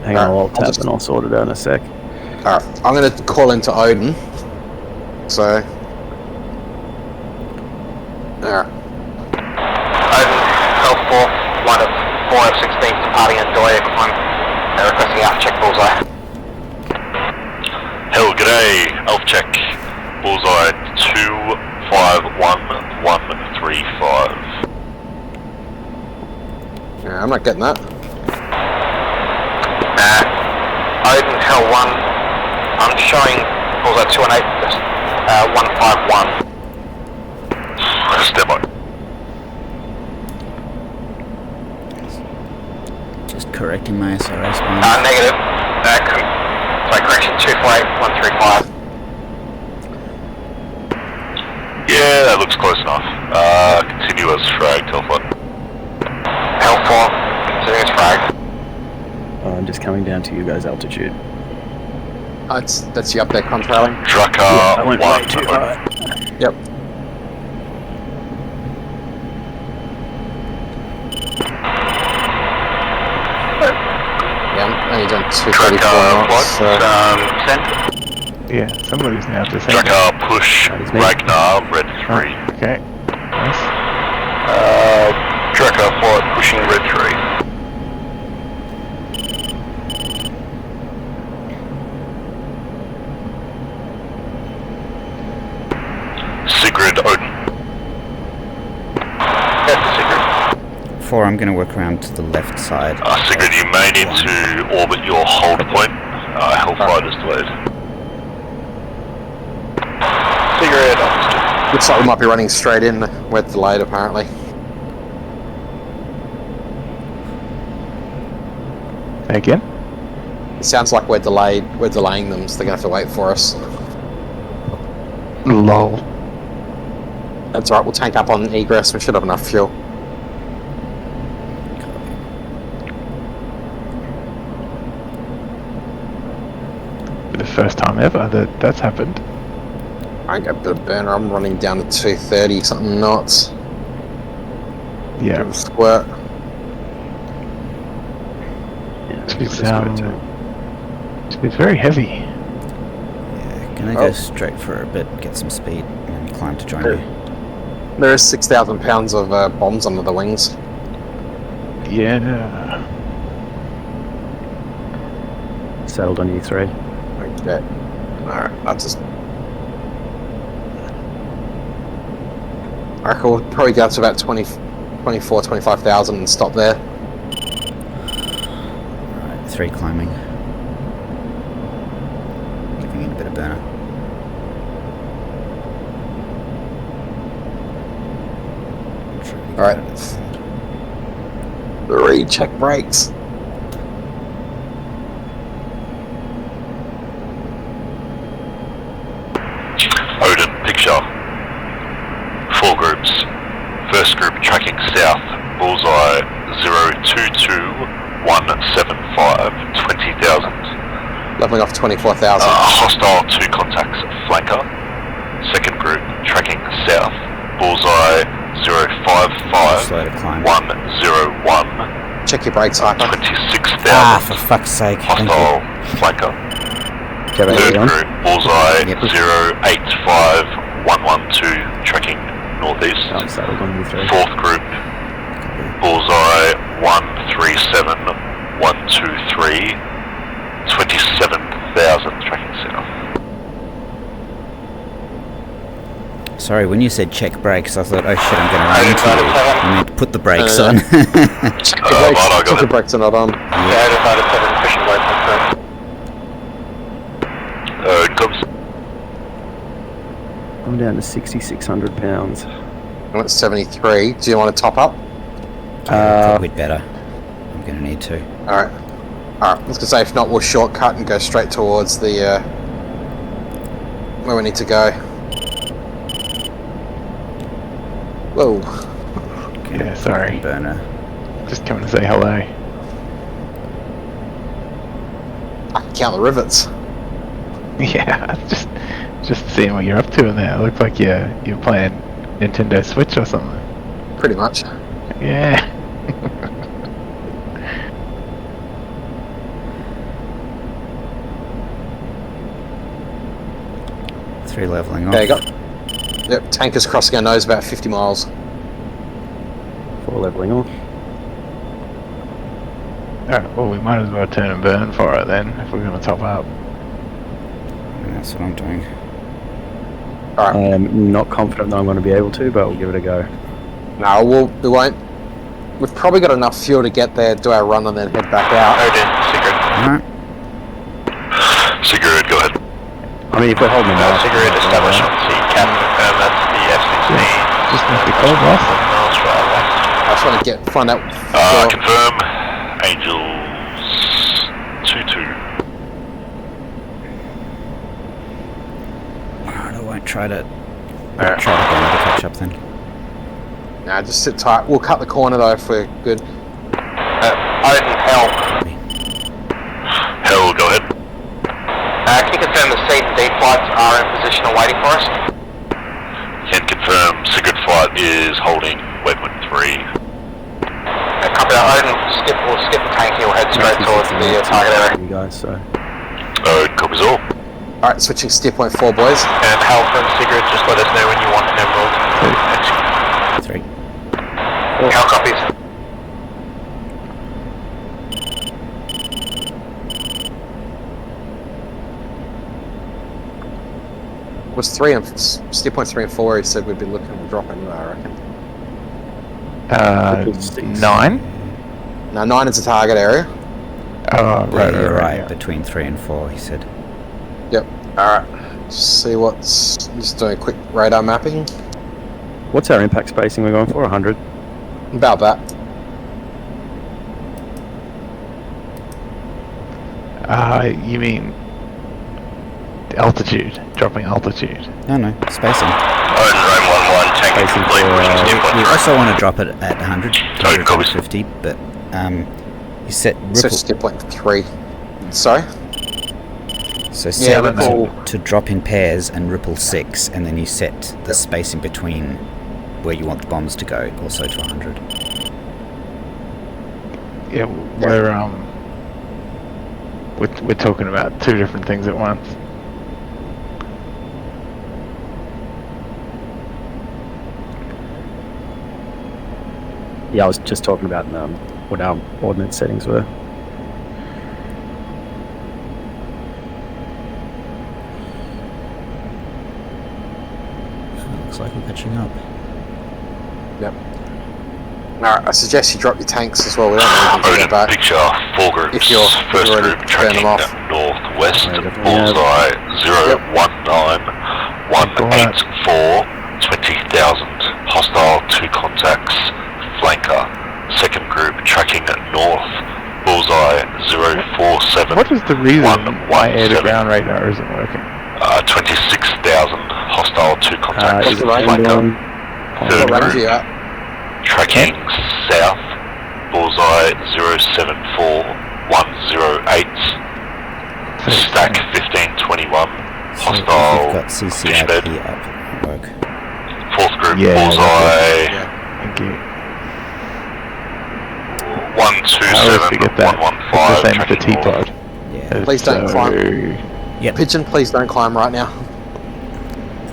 Hang on, I'll tab and I'll sort it out in a sec. Alright, I'm going to call into Odin. So... Alright. Odin, L4, line up 4F16 departing Andoya, climb. They're requesting Alpha check bullseye. Hell, g'day, Alpha check. Bullseye 251135. Yeah, I'm not getting that. Odin, Hell 1, I'm showing bullseye 218, 151. Step by. Just correcting my SRS. Negative. Correction 248135. Yeah, that looks close enough. Continue as fragged, Alpha. L4, continue as fragged. I'm just coming down to you guys' altitude. That's the update contrailing. Drucker I went way 1. too high. Yep. Yeah, only done 234 knots, so... Send. Yeah, somebody's now to send. Tracker, push, Ragnar, red 3. Okay. Nice. Tracker, flight, pushing red 3. Sigrid, Odin. Sigrid. 4, I'm going to work around to the left side. Sigrid, you may need to orbit your hold point. Hellfighter's delayed. Sigrid, looks like we might be running straight in. We're delayed, apparently. Again? It sounds like we're delayed. We're delaying them, so they're going to have to wait for us. Lol. That's alright, we'll tank up on egress. We should have enough fuel. For the first time ever that's happened. I ain't got a bit of burner. I'm running down to 230 something knots. Yeah. Bit of squirt. It's very heavy. Yeah, can I go straight for a bit, get some speed, and then climb to join me? There is 6,000 pounds of bombs under the wings. Yeah. Settled on U3. Okay. Alright, that's just... I reckon we'll probably go up to about 24, 25,000 and stop there. Alright, 3 climbing. Giving it a bit of burner. Alright. 3, check brakes. Odin, picture. 4 groups. First group tracking south, bullseye 022175, 20,000. Leveling off 24,000. Hostile 2 contacts, flanker. Second group tracking south, bullseye 055101. Check your brakes, Hyper. 26,000. Ah, for fuck's sake. Hostile flanker. Third group, bullseye 085112, tracking northeast. Fourth group, bullseye 137123, 27,000, tracking south. Sorry, when you said check brakes, I thought, oh shit, I'm going to run into you. You meant to put the brakes on. Check the brakes are not on. Comes. I'm down to 6,600 pounds. I'm at 73. Do you want to top up? Probably better. I'm going to need to. Alright. Alright, I was going to say, if not, we'll shortcut and go straight towards the, where we need to go. Whoa. Yeah, sorry. Burner. Just coming to say hello. I can count the rivets. Yeah, just seeing what you're up to in there. It looks like you're playing Nintendo Switch or something. Pretty much. Yeah. Three leveling off. There you go. Yep, tanker's crossing our nose about 50 miles. 4 leveling off. Alright, well we might as well turn and burn for it then, if we're going to top up. That's what I'm doing. I am not confident that I'm going to be able to, but we'll give it a go. No, we won't. We've probably got enough fuel to get there, do our run, and then head back out. Odin, Sigrid. Sigrid, go ahead. I mean, if we're holding them Sigrid, establish on C-cap, confirm that's the F-16. Just must be cold off. I just want to find out. Confirm. Angels 2-2. Alright, I won't try to catch up then. Nah, just sit tight. We'll cut the corner though if we're good. Odin, Hell. Hell, go ahead. Can you confirm the C and D flights are in position and waiting for us? Can confirm Sigrid flight is holding waypoint 3. Copy that. Odin, we'll skip the tank here, we'll head straight towards the target area. You guys, so. Odin copies all. Alright, switching steer point 4, boys. And Halford and Sigrid, just let us know when you want an emerald. 3. Hal copies. Was 3 and steer point 3 and 4, he said we'd be looking to drop anyway, I reckon. 9? No, 9 is the target area. Oh, right, You're right. yeah. Between 3 and 4, he said. Yep. Alright. See what's... Just doing a quick radar mapping. What's our impact spacing we're going for? 100? About that. You mean altitude? Dropping altitude? No, spacing. Odin, Rome 1-1, tank complete, pushing steer point We 3. also want to drop it at 100, Odin copies. 50, but you set So ripple. steer point 3. Sorry? So set ripple. to drop in pairs and ripple 6, and then you set the space in between where you want the bombs to go also to 100. Yeah, we're talking about two different things at once. Yeah, I was just talking about what our ordnance settings were. Looks like we're catching up. Yep. Alright, I suggest you drop your tanks as well. We don't need anything to go back. Picture 4 groups. If you're First ready group to turn tracking them off. northwest. Bullseye 019 184 20,000. Hostile 2 contacts. Flanker. Second group tracking north. Bullseye 047. What is the reason why air to ground radar isn't working? 26,000. Hostile 2 contacts. What's the range? Flanker. Third What range are group you at? tracking south. Bullseye 074 108. Stack 1521. Hostile We've got CCIP bed. up. Work. Fourth group Yeah, Bullseye Thank you. 127 forget that. 115 It's the same as the tracking north. T-pod. Yeah. Please don't climb. Yep. Pigeon, please don't climb right now.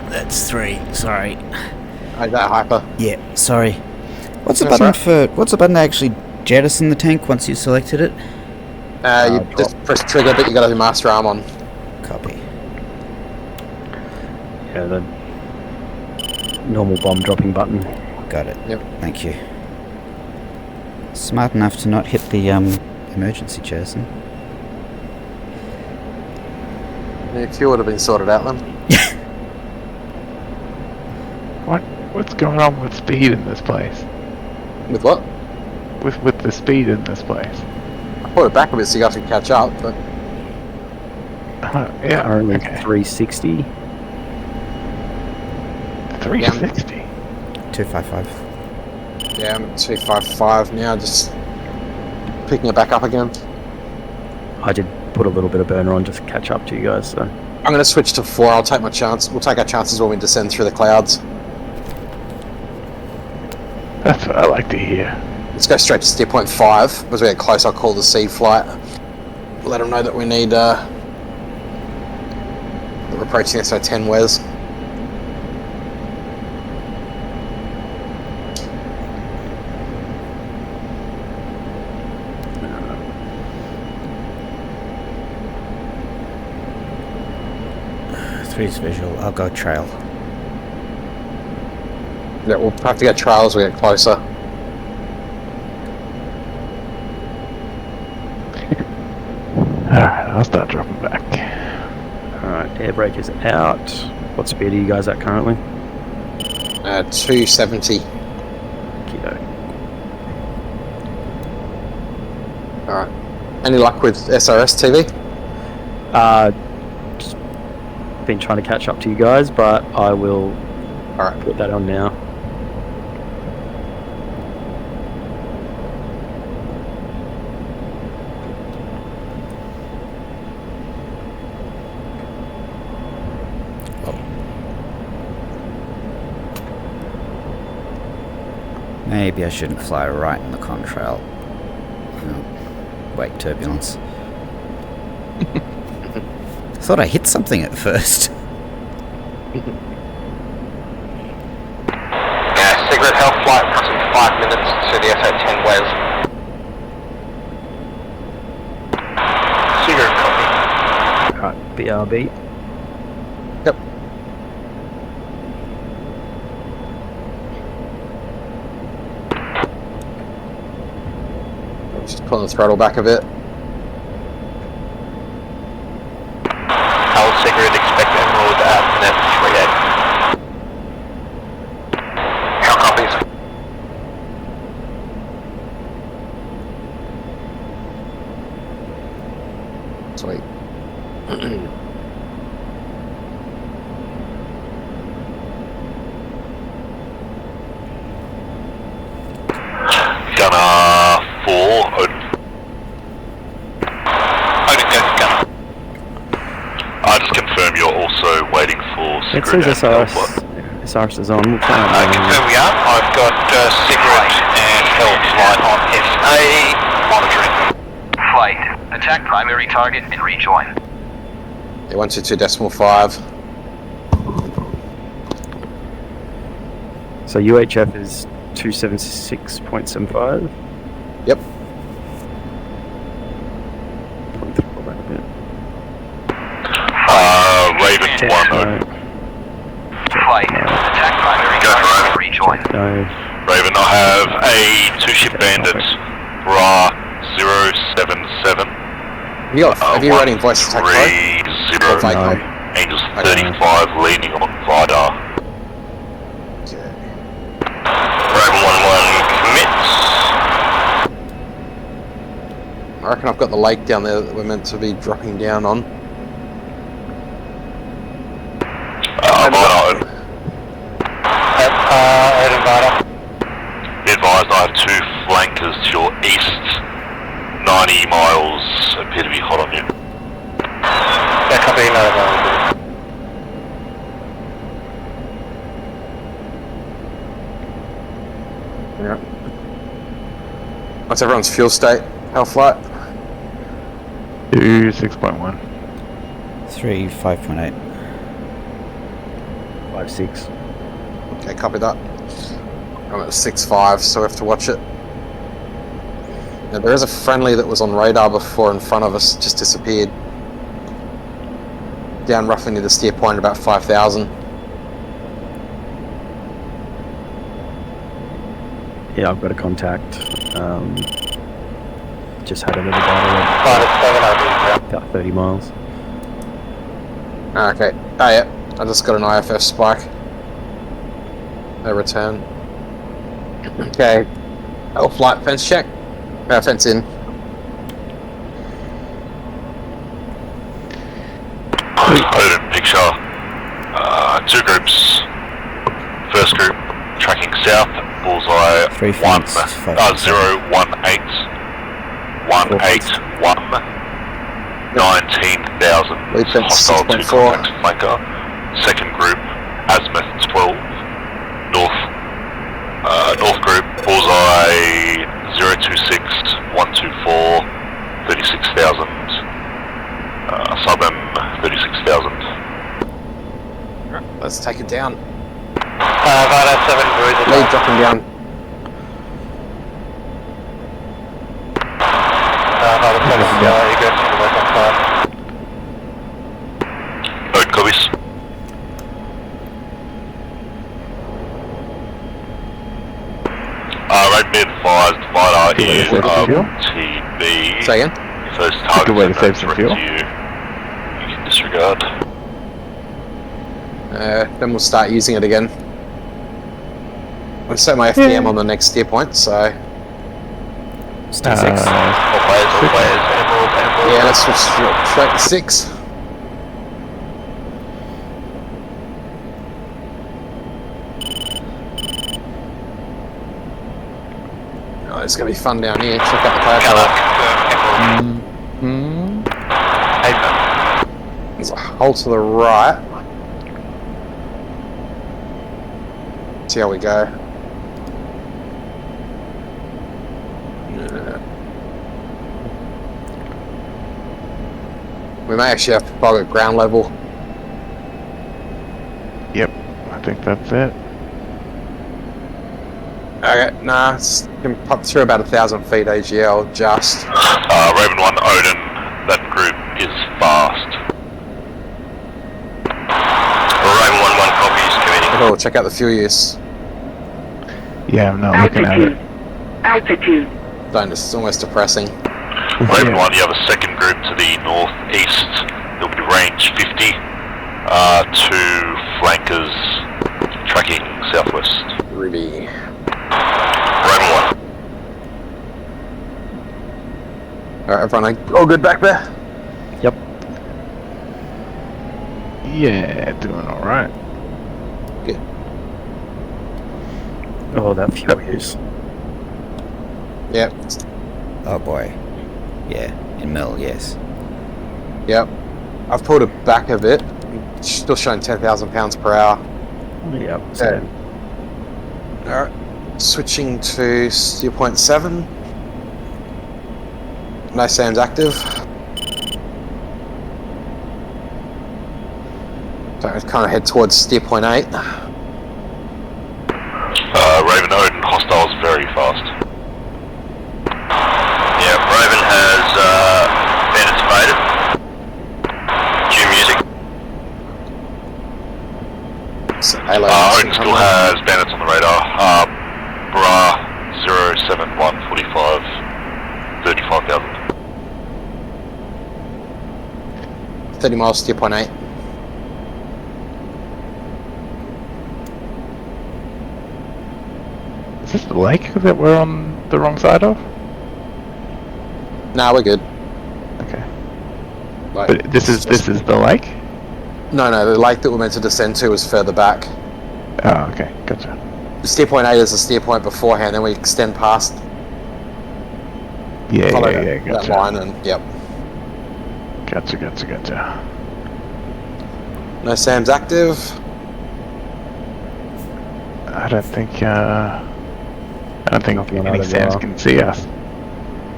That's 3. Sorry. Oh, that hyper. Yeah. Sorry. What's the That's button right. for? What's the button to actually jettison the tank once you selected it? You just press trigger, but you got to do master arm on. Copy. Yeah, the normal bomb dropping button. Got it. Yep. Thank you. Smart enough to not hit the emergency jettison. Yeah, fuel would have been sorted out then. What's going on with speed in this place? With what? With the speed in this place? I put it back a bit so you guys can catch up, but... Yeah, Currently okay. 360. 360? 255. Yeah, I'm at 255 now, just picking it back up again. I did put a little bit of burner on just to catch up to you guys, so. I'm going to switch to 4, I'll take my chance. We'll take our chances when we descend through the clouds. That's what I like to hear. Let's go straight to steer point 5. As we get close, I'll call the seed flight. Let them know that we need, that we're approaching SO10 Wes. Three's visual. I'll go trail. Yeah, we'll have to get trail as we get closer. Alright, I'll start dropping back. Alright, air brake is out. What speed are you guys at currently? 270. Okey-doke. Alright. Any luck with SRS TV? Just been trying to catch up to you guys, but I will put that on now. Maybe I shouldn't fly right in the contrail. wake turbulence. I thought I hit something at first. Yeah, cigarette health flight passing 5 minutes to the SA-10 Wes. Cigarette copy. Alright, BRB. Yep. Just pulling the throttle back a bit. Hull cigarette, expect emerald at net 38. How copies? Sweet. Gunner 4, Odin. Odin, go to gunner. I just confirm you're also waiting for It cigarette says and SRS. SRS is on. We'll try and, Confirm we are. I've got cigarette and health flight on SA monitoring. Flight. Attack primary target and rejoin. Yeah, 122.5. So UHF is 276.75. Yep. Put the throttle back a bit. Raven 1, Odin. Flight. Attack primary target and rejoin. No. Raven, I have a 2-ship bandit, Bra 077. Have you running voice attack mode? 30, No. Angels 35, leaning on Vidar. Raven 1-1 commits. I reckon I've got the lake down there that we're meant to be dropping down on. Vidar. Be advised, I have 2 flankers to your east. 90 miles appear to be hot on you. Yeah, copy, no. Yeah. What's everyone's fuel state? How flight? 2 6.1. 3 5.8. 5.6. Okay, copy that. I'm at 6.5, so we have to watch it. Now, there is a friendly that was on radar before in front of us, just disappeared. Down roughly near the steer point, about 5,000. Yeah, I've got a contact. Just had a little battle about 30 miles. Okay. Oh yeah, I just got an IFF spike. No return. Okay. Oh, flight fence check. Fence in. Odin picture. 2 groups. First group tracking south. Bullseye 018 181 19,000. Hostile 2 contact flanker. Second group azimuth 12. North group Bullseye 026 124 36,000. Southern 36,000. Let's take it down. Vada 7 Bruiser. Lead dropping down. Vada 7 you go to the west on fire. Odin copies. Right mid advised, Vidar is TB. Say again? If those Good targets way are to no save some threat fuel. to you, you can disregard. Then we'll start using it again. I'll set my FDM on the next steer point, so... Steer 6. Yeah, let's switch straight to 6. Oh, it's going to be fun down here. Check out the power. There's a hole to the right. See how we go. We may actually have to bog at ground level. Yep, I think that's it. Okay, nah, it's can pop through about 1,000 feet AGL, just. Raven 1, Odin, that group is fast. Raven 1, copies, committing. Oh, check out the fuel use. Yeah, I'm not looking at it. Altitude. Don't, it's almost depressing. Raven 1, you have a second group to the northeast. There'll be range 50. Two flankers tracking southwest. Ruby. Raven 1. Alright, everyone, all good back there? Yep. Yeah, doing alright. Good. Oh, that fuel use. Yep. Oh boy. Yeah, in mil, yes. Yep. I've pulled it back a bit. It's still showing 10,000 pounds per hour. Yep. Alright. Switching to steer point 7. No SAM's active. So it's kind of head towards steer point 8. Raven Odin, hostiles very fast. Yeah, Raven has bandits evaded. Cue music. So, Odin still has bandits on the radar. Bra 07145 35,000. 30 miles, steer point 8. Is this the lake that we're on the wrong side of? Nah, we're good. Okay. Like, But this is the lake? No, the lake that we're meant to descend to was further back. Oh, okay, gotcha. Steer point 8 is the steer point beforehand, then we extend past. Yeah, follow yeah, that gotcha. line and, yep. Gotcha. No SAM's active. I don't think any SAMs can see us.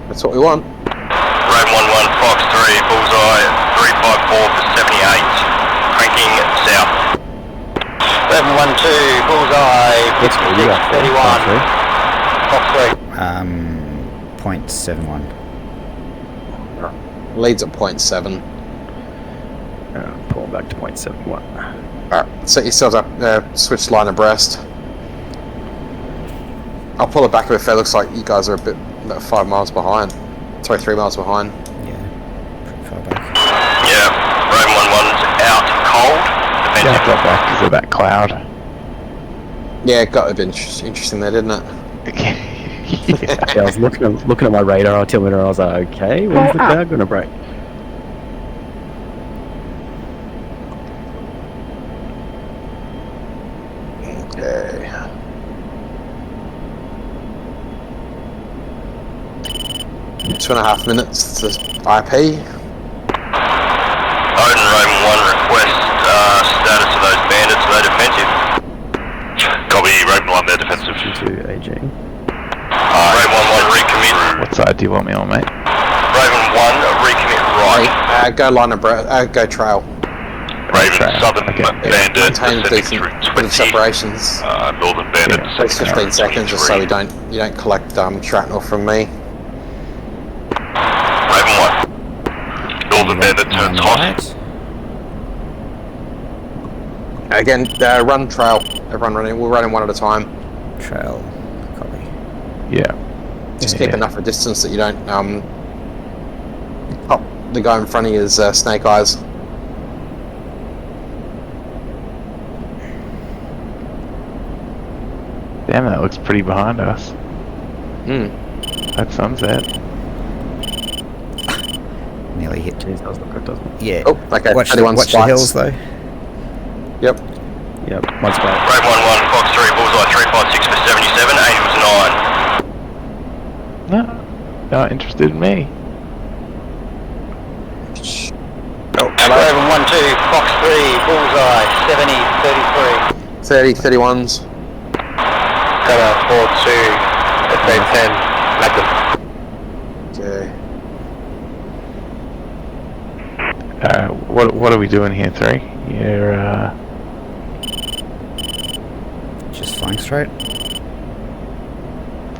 That's what we want. Raven 1-1, Fox 3, Bullseye 354 for 78. Cranking south. Raven 1-2, Bullseye 5631. Fox 3. 0.71. Leads at 0.7. Pulling back to 0.71. Alright, set yourselves up, switch line abreast. I'll pull it back a bit. It looks like you guys are about 5 miles behind. Sorry, 3 miles behind. Yeah, pretty far back. Yeah, Raven 1-1's out cold. Yeah, I got back because of that cloud. Yeah, it got a bit interesting there, didn't it? Yeah, I was looking at my radar altimeter and I was like, okay, when's the cloud gonna break? Okay. Two and a half minutes to IP. Odin Raven 1 request status of those bandits. Are they defensive? Copy, Raven 1, they're defensive. To AG. Raven 1-1 recommit. What side do you want me on, mate? Raven 1 recommit right. Go line abreast. Go trail. Raven Southern Okay. Bandit Maintain descending decent through bit of 20. separations. Northern Bandit Takes descending 15 seconds just so 23. you don't collect shrapnel from me. Raven 1. Northern Bandit turns hot. Again, run trail. Everyone running. We'll run in one at a time. Trail. Copy. Yeah. Just keep enough of a distance that you don't pop the guy in front of you as snake eyes. Damn, that looks pretty behind us. That sunset. Nearly hit. Jeez, that was not good, doesn't it? Yeah. Oh, okay. Watch 31 the spots. hills though. Yep. Yep, one's back. Raven 1-1, Fox 3, Bullseye 356 for 77. Angels 9. No, not interested in me. Oh, Raven 1-2, Fox 3, Bullseye 70 33. 30, 31s. Gunner 4-2, FA10, Magnum. Okay. what are we doing here, 3? You're Just flying straight.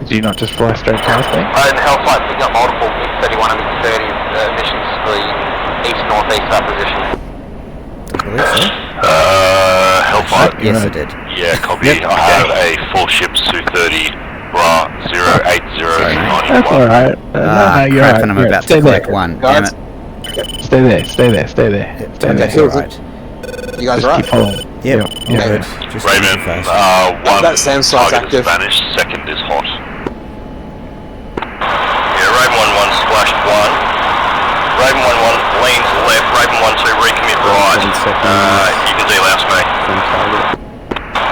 did you not just fly straight past me? And Hellflight picking up multiple MiG-31 and MiG-30 missions for the east-northeast position. Hellfire. Yes, I did. Yeah, copy. I have a 4-ship Su-30 bra 08091. That's alright. No, you're crap, right. and I'm You're about right. Stay to collect there. one. Damn it. Stay there. Stay there. Stay there. Stay Okay, there. alright. You guys Just are keep right? following. Yep, all Yeah. good. Just Raven, too fast. 1 That SAM side's target is active. vanished, 2nd is hot. Yeah, Raven 1-1 splashed 1. Raven 1-1 leans left, Raven 1-2 recommit right. You can delouse me.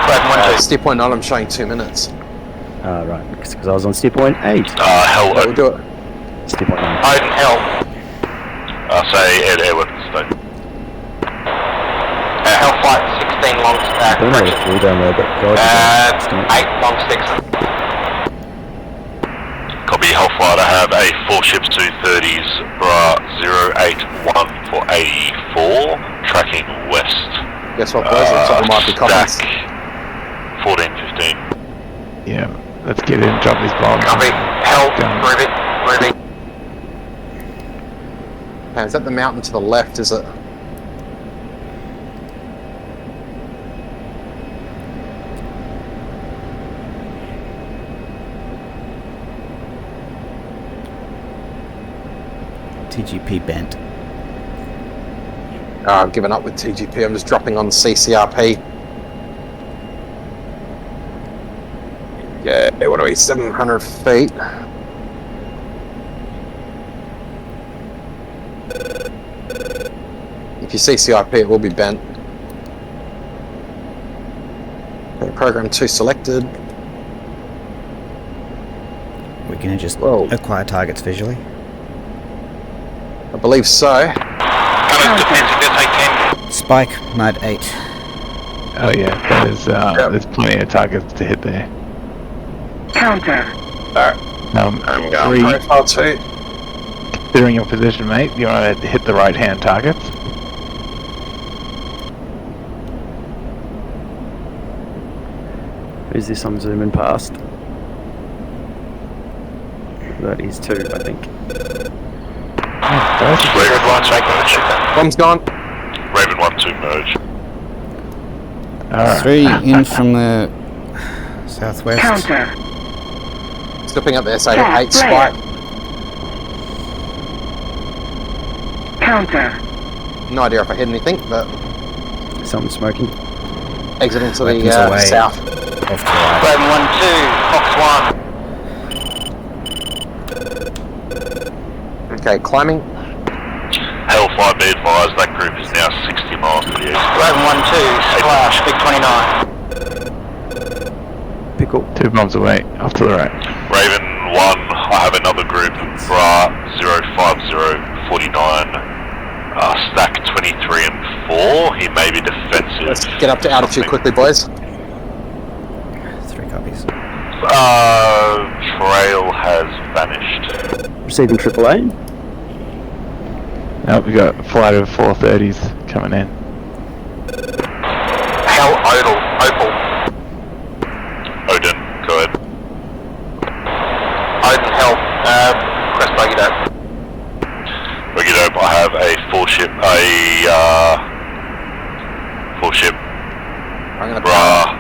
Raven 1-2. Steer point 9, I'm showing 2 minutes. Right, because I was on steer point 8. Hell, We'll do it. Steer point 9. Odin Hell. Say air weapons state. Hellflight 16 long stack. I don't know what it's down there, but God, 8 long sticks. Copy Hellflight. I have a 4-ship Su-30s bra 081 for 84, tracking west. Guess what, boys? Looks like we might be comments. Stack 1415. Yeah. Let's get in. Drop this bomb. Copy. Hell. Ruby. Hey, is that the mountain to the left, is it? TGP bent. I've given up with TGP, I'm just dropping on the CCRP. Yeah, what are we, 700 feet? If you CCRP, it will be bent. Okay, program 2 selected. We're gonna just Whoa. acquire targets visually. I believe so. Spike, Mud 8. Oh yeah, that is, there's plenty of targets to hit there. Counter. I'm going 3, profile 2. considering your position, mate, you want to hit the right-hand targets. Who's this I'm zooming past? That is 2, I think. Raven 1 making the ship. Bomb's gone. Raven 1-2 merge. Alright. 3 in from the southwest. Counter. Slipping up the SA8 spike. Counter. No idea if I hit anything, but Something smoking. exiting to Weapons the away. south. Off to the right. Raven 1-2, Fox 1. Okay, climbing. Hellfire, be advised, that group is now 60 miles to the east. Raven 1-2, splash, Big 29. Pickle. 2 bombs away, off to the right. Raven 1, I have another group, bra 05049, stack 23 and 4. He may be defensive. Let's get up to altitude quickly, boys. 3 copies. Trail has vanished. Receiving AAA. Now we got a flight of 430s coming in. Hell Opal. Odin, go ahead. Odin Hell. Crest Buggy Dope. Buggy Dope, I have a 4-ship, I'm gonna bra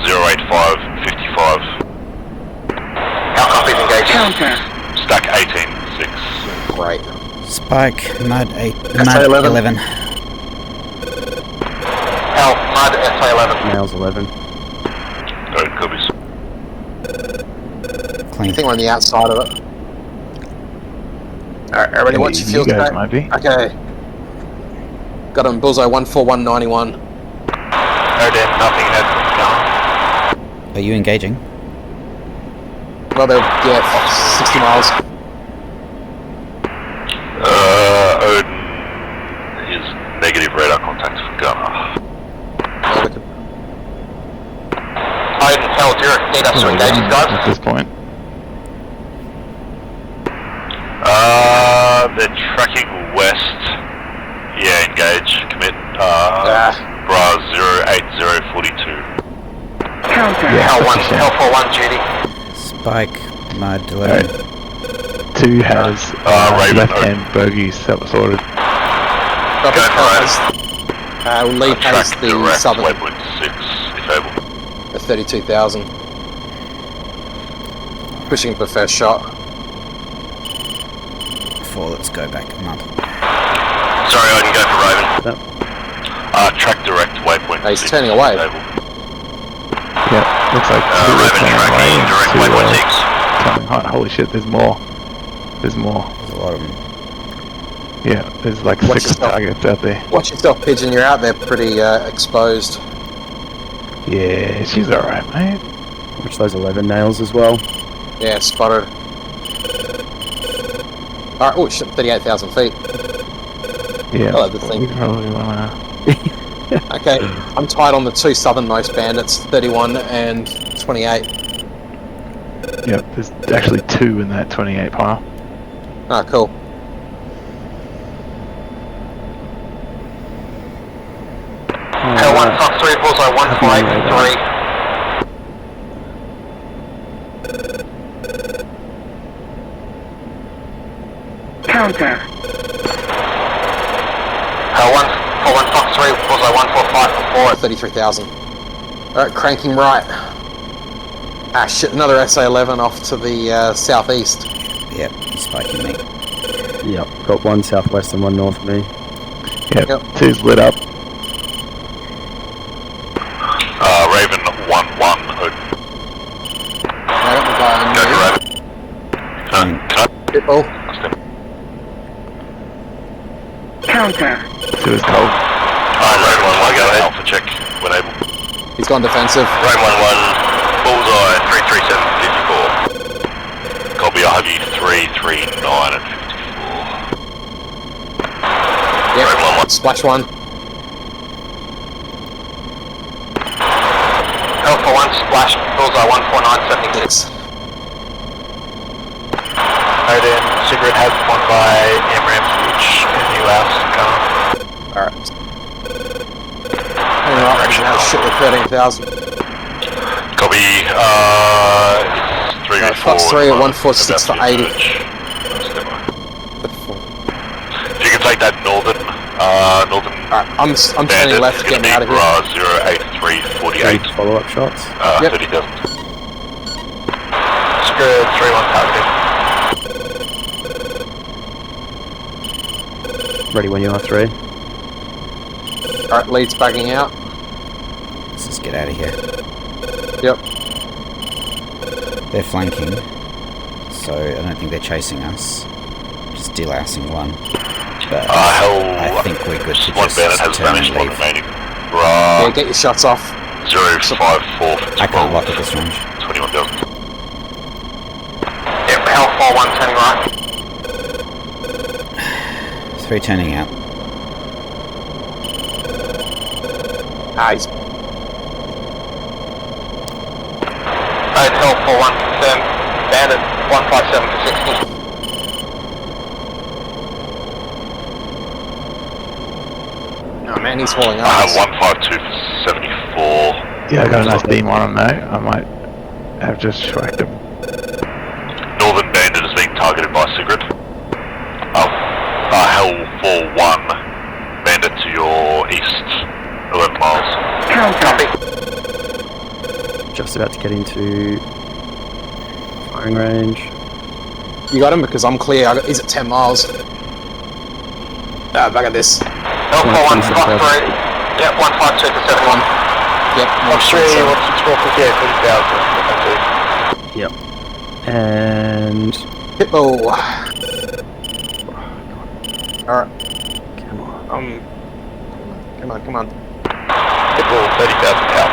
08555, How copies engaging? Counter. stack 186. Great. Spike, Mud 8. SA11. Mud 11. Hell, Mud SA11. Nails 11. Odin copies. I Clean. think we're on the outside of it. Alright, everybody watch your You field guys today. might be. Okay. Got him, bullseye 14191. Odin, nothing has gone. Are you engaging? Well, they're, yeah, 60 miles. Odin is negative radar contact for Gunner. Odin Hell, do you need us to engage these guys? At this point. They're tracking west. Yeah, engage. L41 duty. Spike, mud, 11. 2 has left-hand bogies, that was ordered. Lead has the southern. Waypoint 6, if able. At 32,000. Pushing for first shot. 4, let's go back a month. Sorry, I can go for Raven. Track direct, waypoint 6. He's turning away. Yeah, looks like Raven tracking direct, waypoint 6. Coming hot. Holy shit, there's more. There's more. There's a lot of them. Yeah, there's like Watch 6 targets out there. Watch yourself, Pigeon. You're out there pretty exposed. Yeah, she's alright, mate. Watch those 11 nails as well. Yeah, spotted. Alright, oh shit, 38,000 feet. Yeah, I like the thing. we probably wanna... Okay, I'm tied on the 2 southernmost bandits, 31 and 28. Yep, there's actually 2 in that 28 pile. Ah, cool. L1 Fox 3, bullseye 153. Counter. L1 Fox 3, bullseye 145 for 33,000. Alright, cranking right. Ah shit, another SA-11 off to the southeast. Yep, he's spiking me. Yep, got 1 southwest and 1 north of me. Yep, 2's lit up. Raven 1-1. Go for Raven. Can I? Pitbull. Counter. 2 is cold. Raven 1-1, go ahead. Alpha check when able. He's gone defensive. Raven 1-1, bullseye 337-54. Copy, I'll have you 339 and 54. Yep, Raven 1-1. splash 1. Alpha 1 splash, bullseye 14976. Odin, Sigrid has one by MRAMs, which new house gunner. Alright. Hang on, now shit with 13,000. Copy, it's 3 Fox 3 at 146 for 80. If you can take that northern I'm turning left, getting out of here. 08348. Follow-up shots. Yep. 30,000. Sigrid 3-1 targeted. Ready when you are, 3. Alright, lead's backing out. Let's just get out of here. Yep. They're flanking, so I don't think they're chasing us. Just delousing 1. But I think we're good to One just bandit has turn vanished, and one leave. remaining. Yeah, get your shots off. 054 for 12. I can't lock at this range. 21,000. Yep, L41 turning right. 3 turning out. Ah, he's... L41 confirmed. Bandit 157 for 60. Oh man, he's hauling I up. have 152 for 74. Yeah, I got a nice beam on him though. I might have just whacked him. Northern bandit is being targeted by Sigrid. Hell 4-1. Bandit to your east. 11 miles. Copy. Just about to get into firing range. You got him because I'm clear. He's at 10 miles. Back at this. L41 Fox 3. Yep, 152 for 71. Yep. Fox 3, 164 58, 30,000. Yep. And Pitbull. Alright. come on. Come on. Pitbull 30,000 out.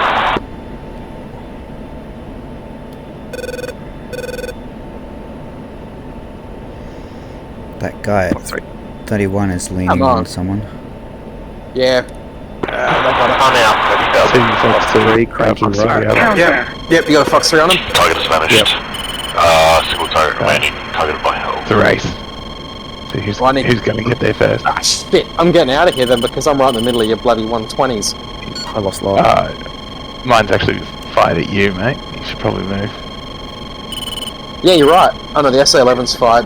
That guy at 31 is leaning Come on. on someone. Yeah. I'm out. 2 Fox 3, cranking Fox 3 right. out. Yep, you got a Fox 3 on him? Target is vanished. Single target remaining. Targeted by Hell. It's a race. So who's going to get there first? Ah, shit. I'm getting out of here then because I'm right in the middle of your bloody 120s. I lost light. Mine's actually fired at you, mate. You should probably move. Yeah, you're right. Oh no, the SA-11's fired.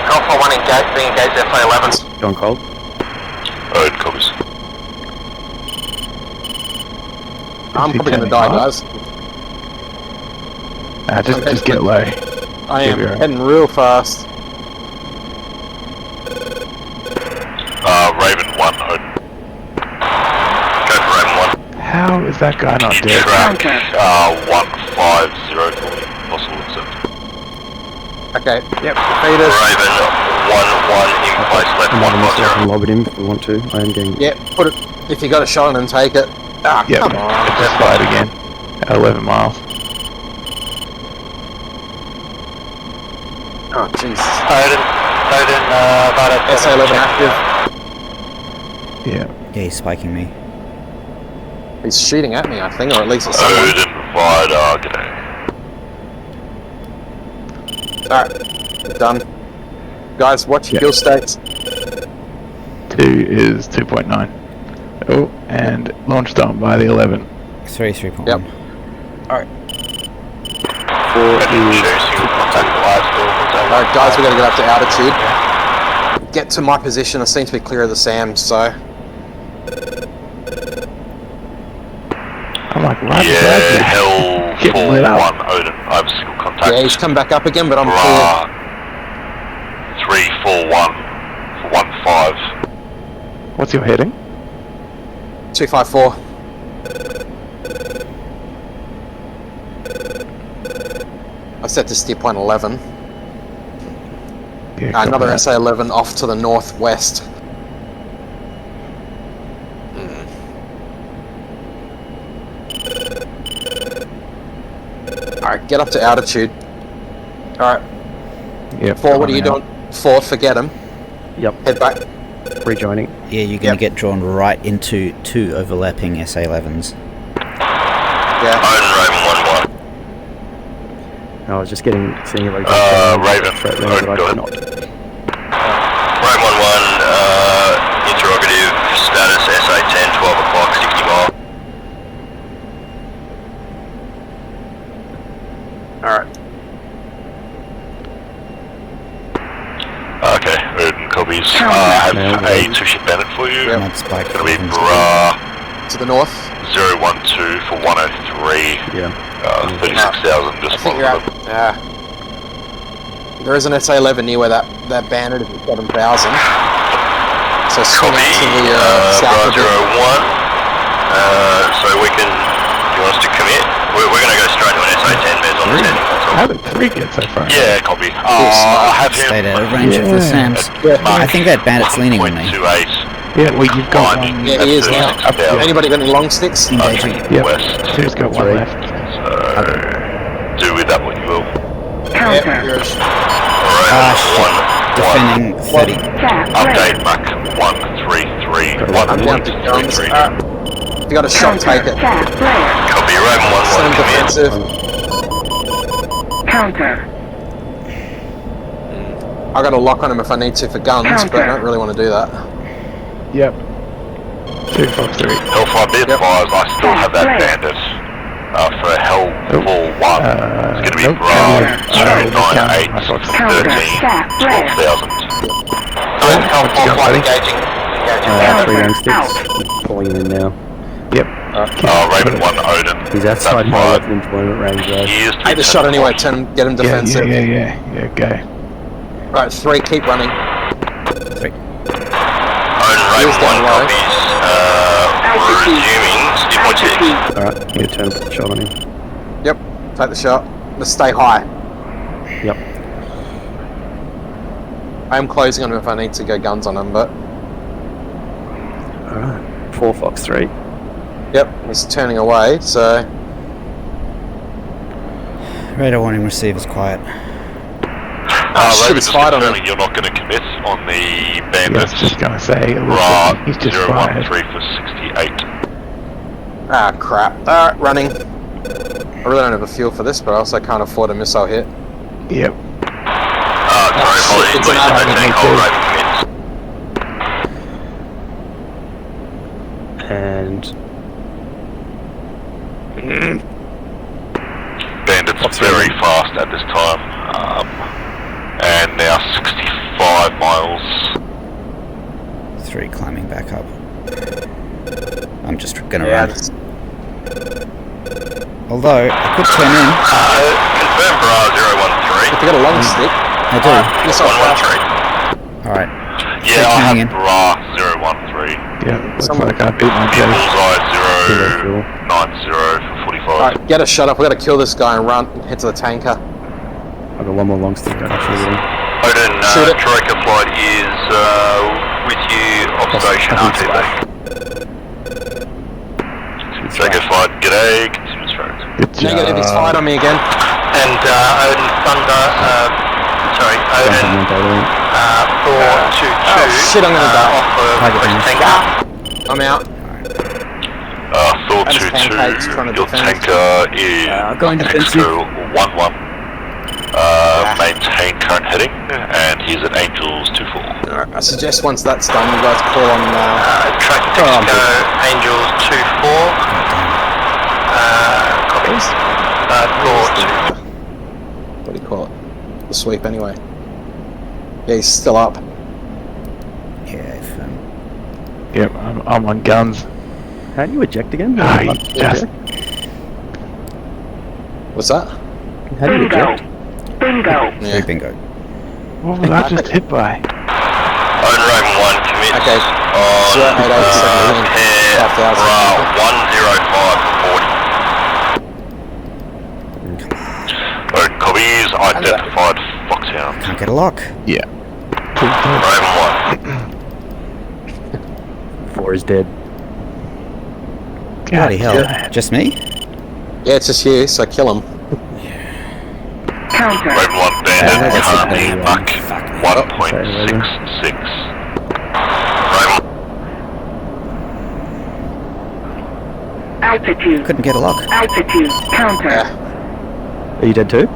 Golf 41 engaged, being engaged SA-11s. John Cold. Odin copies. I'm probably gonna die, guys. Just get low. I am heading real fast. Raven 1, Odin. Go for Raven 1. How is that guy not dead? Track 150 for me. Possible accept. Okay, yep, defeated. Raven 1-1 in place left 150. I can lob it in if we want to. I am getting. Yep, put it. If you got a shot on him, take it. Ah, Yep, come on. it just fired again. At 11 miles. Oh, jeez. Odin, SA-11 active. Yeah. Yeah, he's spiking me. He's shooting at me, I think, or at least it's someone. Odin Vidar, g'day. Alright, done. Guys, watch your kill states. 2 is 2.9. Oh, and launched on by the 11. 3.1. Yep. Alright. 4 is. Alright, guys, we gotta get up to altitude. Get to my position. I seem to be clear of the SAM, so. I'm like, right Yeah, Hell Getting lit 4-1, up. Odin. I have a single contact. Yeah, he's come back up again, but I'm Bra clear. 341 for 15. What's your heading? 254. I set to steer point 11. Yeah, Another copy that. SA-11 off to the northwest. Alright, get up to altitude. Alright. Yep, 4, what are you coming doing? 4, forget him. Yep. Head back. Rejoining. Yeah, you're going to get drawn right into 2 overlapping SA-11s. Yeah. Odin Raven 1-1. I was just seeing if I could. Raven, threat there, Odin, but go I ahead. cannot. Raven 1-1, interrogative, status SA-10, 12 o'clock, 60 mile. Alright. Okay, Odin copies. I have a 2-ship bandit for you. Yep. It's going to be Bra To the north. 012 for 103. Yeah. 36,000, I just think you're up. There is an SA-11 near where that bandit is at 7,000. So swing out to the south of Roger, it. 1. So we can, do you want us to commit? We're going to go straight to an SA-10 mez on the standing. How did 3 get so far? Yeah, copy. I have him. Stayed out of range of the SAMs. I think that bandit's leaning on me. 1.28. Yeah, well, you've got one. Yeah, he is now. Anybody got any long sticks? Engaging. Yep. West. 2's got 1 left. So, do with that what you will. Yep, you're Defending 30. Update Mach 133. I'm down to guns. If you got a shot, take it. Copy, Raven 1-1, Send come in. defensive. Counter. I got a lock on him if I need to for guns, but I don't really want to do that. Yep. 2 Fox 3. Hellfire, be advised, I still have that bandit. For Hell 4-1. It's going to be Bra 298 for 13. 12,000. Engaging. 3 young sticks. Pulling him in now. Yep. Raven 1 Odin. He's outside my weapon employment range though. Take the shot anyway, get him defensive. Yeah, go. Right, 3, keep running. 3. Odin Raven 1 copies. Resuming steer point 6. Alright, you turn and put the shot on him. Yep, take the shot. Let's stay high. Yep. I am closing on him if I need to go guns on him, but... Alright. 4 Fox 3. Yep, he's turning away, so... Radar warning receivers quiet. Shit, he's fired on him. You're not going to commit on the I was bandits. just going to say, Ra he's just fired. 013 for 68. Ah, crap. Alright, running. I really don't have a fuel for this, but I also can't afford a missile hit. Yep. Sorry, apologies, it's please an don't take hold, Raven commits. And Bandit's very fast at this time, and now 65 miles. 3 climbing back up. I'm just gonna run. Although, I could turn in. Confirm bra 013. If you got a long stick. I do. Yes, 113. Alright. Yeah, I have bra 013. Yeah, looks like I beat my Bullseye 090 for 45. Alright, get a shot up. We gotta kill this guy and run. Head to the tanker. I've got one more long stick. Actually, Odin, Troika flight is with you, observation RTB. Troika flight, g'day, continue straight. Negative, he's fired on me again. And Odin Thunder, Odin 422. Oh shit, I'm gonna die. I'm out. Thor 22, your tanker is Exo 11. Maintain current heading, and he's at Angels 24. Alright, I suggest once that's done, you guys call on track Texaco, Angels 24. Copies. what do you call it? The sweep anyway. Yeah, he's still up. Yeah, Yep, I'm on guns. How do you eject again? What's that? How do you eject? Bingo. Yeah. Bingo. What was I just hit by? Odin Raven 1 commits Okay. on pair bra 105 for 40. Odin copies, identified Foxhound. Can't get a lock. Yeah. Raven 1. 4 is dead. Bloody hell. Just me? Yeah, it's just you, so kill him. Counter. Raven 1 bandit, currently Mach 1.66. Raven Altitude. Couldn't get a lock. Altitude. Counter. Are you dead too?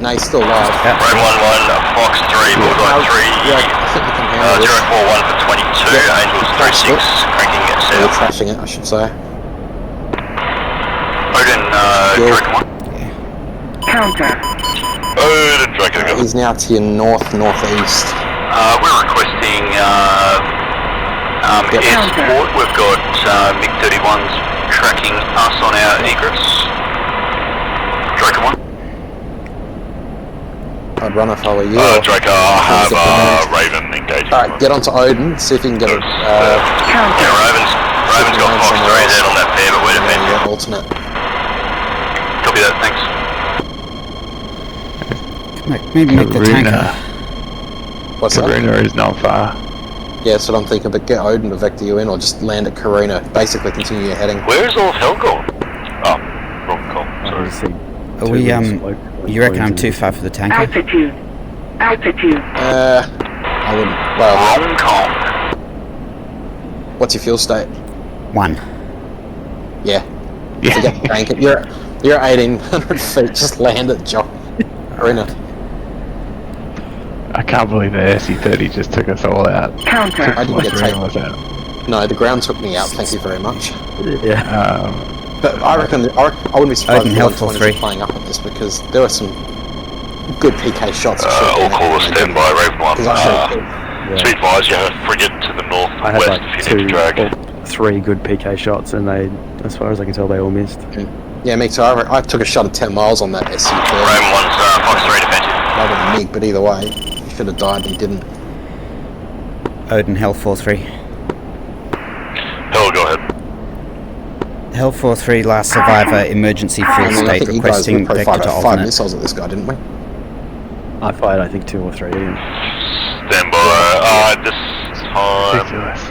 No, he's still alive. Raven 1-1, Fox 3, Bullseye 3, Yeah, I think you can handle this. 041 for 22, Angels 36, cranking at We're south. trashing it, I should say. Odin, Draken 1. Counter. Odin, Draken go. He's now to your northeast. We're requesting air support. We've got Mk82s tracking us on our egress. Draken 1. I'd run if I were you. Draco, I have Raven engaging. Alright, get onto Odin, see if you can get a... yeah, Raven's got Fox 3 there on that pair, but we're defending. Alternate. Copy that, thanks. Maybe make the tanker. What's that? Karuna is not far. Yeah, that's what I'm thinking, but get Odin to vector you in or just land at Karuna. Basically continue your heading. Where's all of hell gone? Oh, wrong call. Sorry. Are we, you reckon I'm too far for the tanker? Altitude. Altitude. I wouldn't. Well, wrong call. What's your fuel state? 1. Yeah. Forget the tanker. You're at 1,800 feet, just land at Karuna. I can't believe the SC-30 just took us all out. Counter. I didn't get taken. Was out. No, the ground took me out, thank you very much. Yeah. But I reckon I wouldn't be surprised if Helpful 120s 3. are playing up at this because there were some good PK shots. All call stand by Raven 1. To be advised, you have a frigate to the I had northwest like if you need to drag. 3 good PK shots, and they, as far as I can tell, they all missed. Yeah, me too. I took a shot at 10 miles on that SC. Raven 1's Fox 3 defensive. Rather than Mig, but either way, he should have died and he didn't. Odin, Hell 4-3. Hell, go ahead. Hell 4-3, last survivor, emergency fuel I state, think you guys requesting probably vector fired to 5 alternate. missiles at this guy, didn't we? I fired, I think, 2 or 3. Stand by. This time. Ridiculous.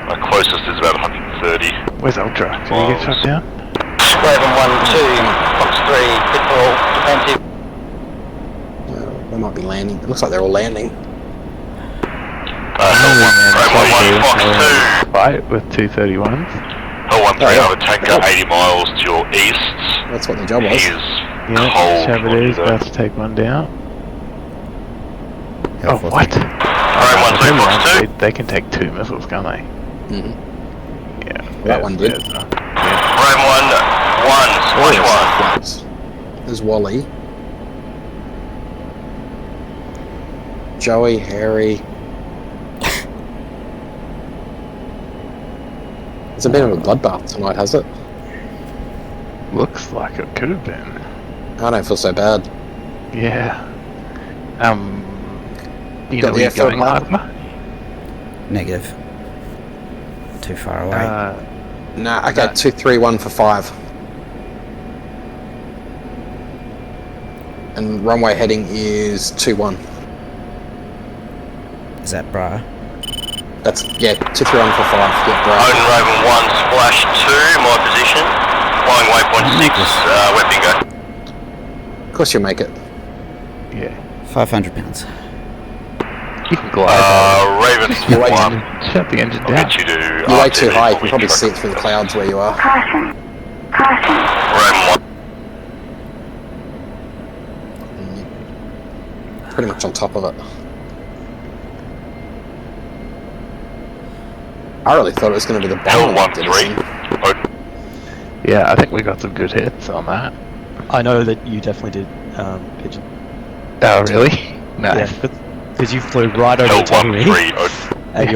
My closest is about 130. Where's Ultra? Did he get shot down? Raven 1-2, Fox 3, pitfall, defensive. They might be landing. It looks like they're all landing. Hell 1, Fox 2. Fight with 231s. Hell 1-3, I have a tanker 80 miles to your east. That's what the job was. He is Yeah, cold. Chavez about to take one down. Hell Oh, what? Raven 1-2, Fox 2. They can take 2 missiles, can't they? Mm-hmm. Yeah. That one did. Raven Splash 1. There's Wally. Joey, Harry. It's a bit of a bloodbath tonight, has it? Looks like it could have been. I don't feel so bad. Yeah. You Got know the where you're airfield going, map? Harper? Negative. Too far away. Nah, okay, 231 for 5. And runway heading is 21. Is that bra? That's, yeah, 231 for 5. Yeah, bro. Odin Raven 1, splash 2, my position. Flying waypoint 6, wet bingo. Of course you'll make it. Yeah. 500 pounds. You can glide. Raven You're way, 1. Shut the engine I'll down. get you to you're way too RTB, high. You can we probably can see it through the clouds where you are. Caution. Caution. Raven 1. Pretty much on top of it. I really thought it was going to be the Hell bottom. 1-3. Yeah, I think we got some good hits on that. I know that you definitely did, Pigeon. Oh, really? Nice. Because you flew right over Hell the top of me, 1-3. and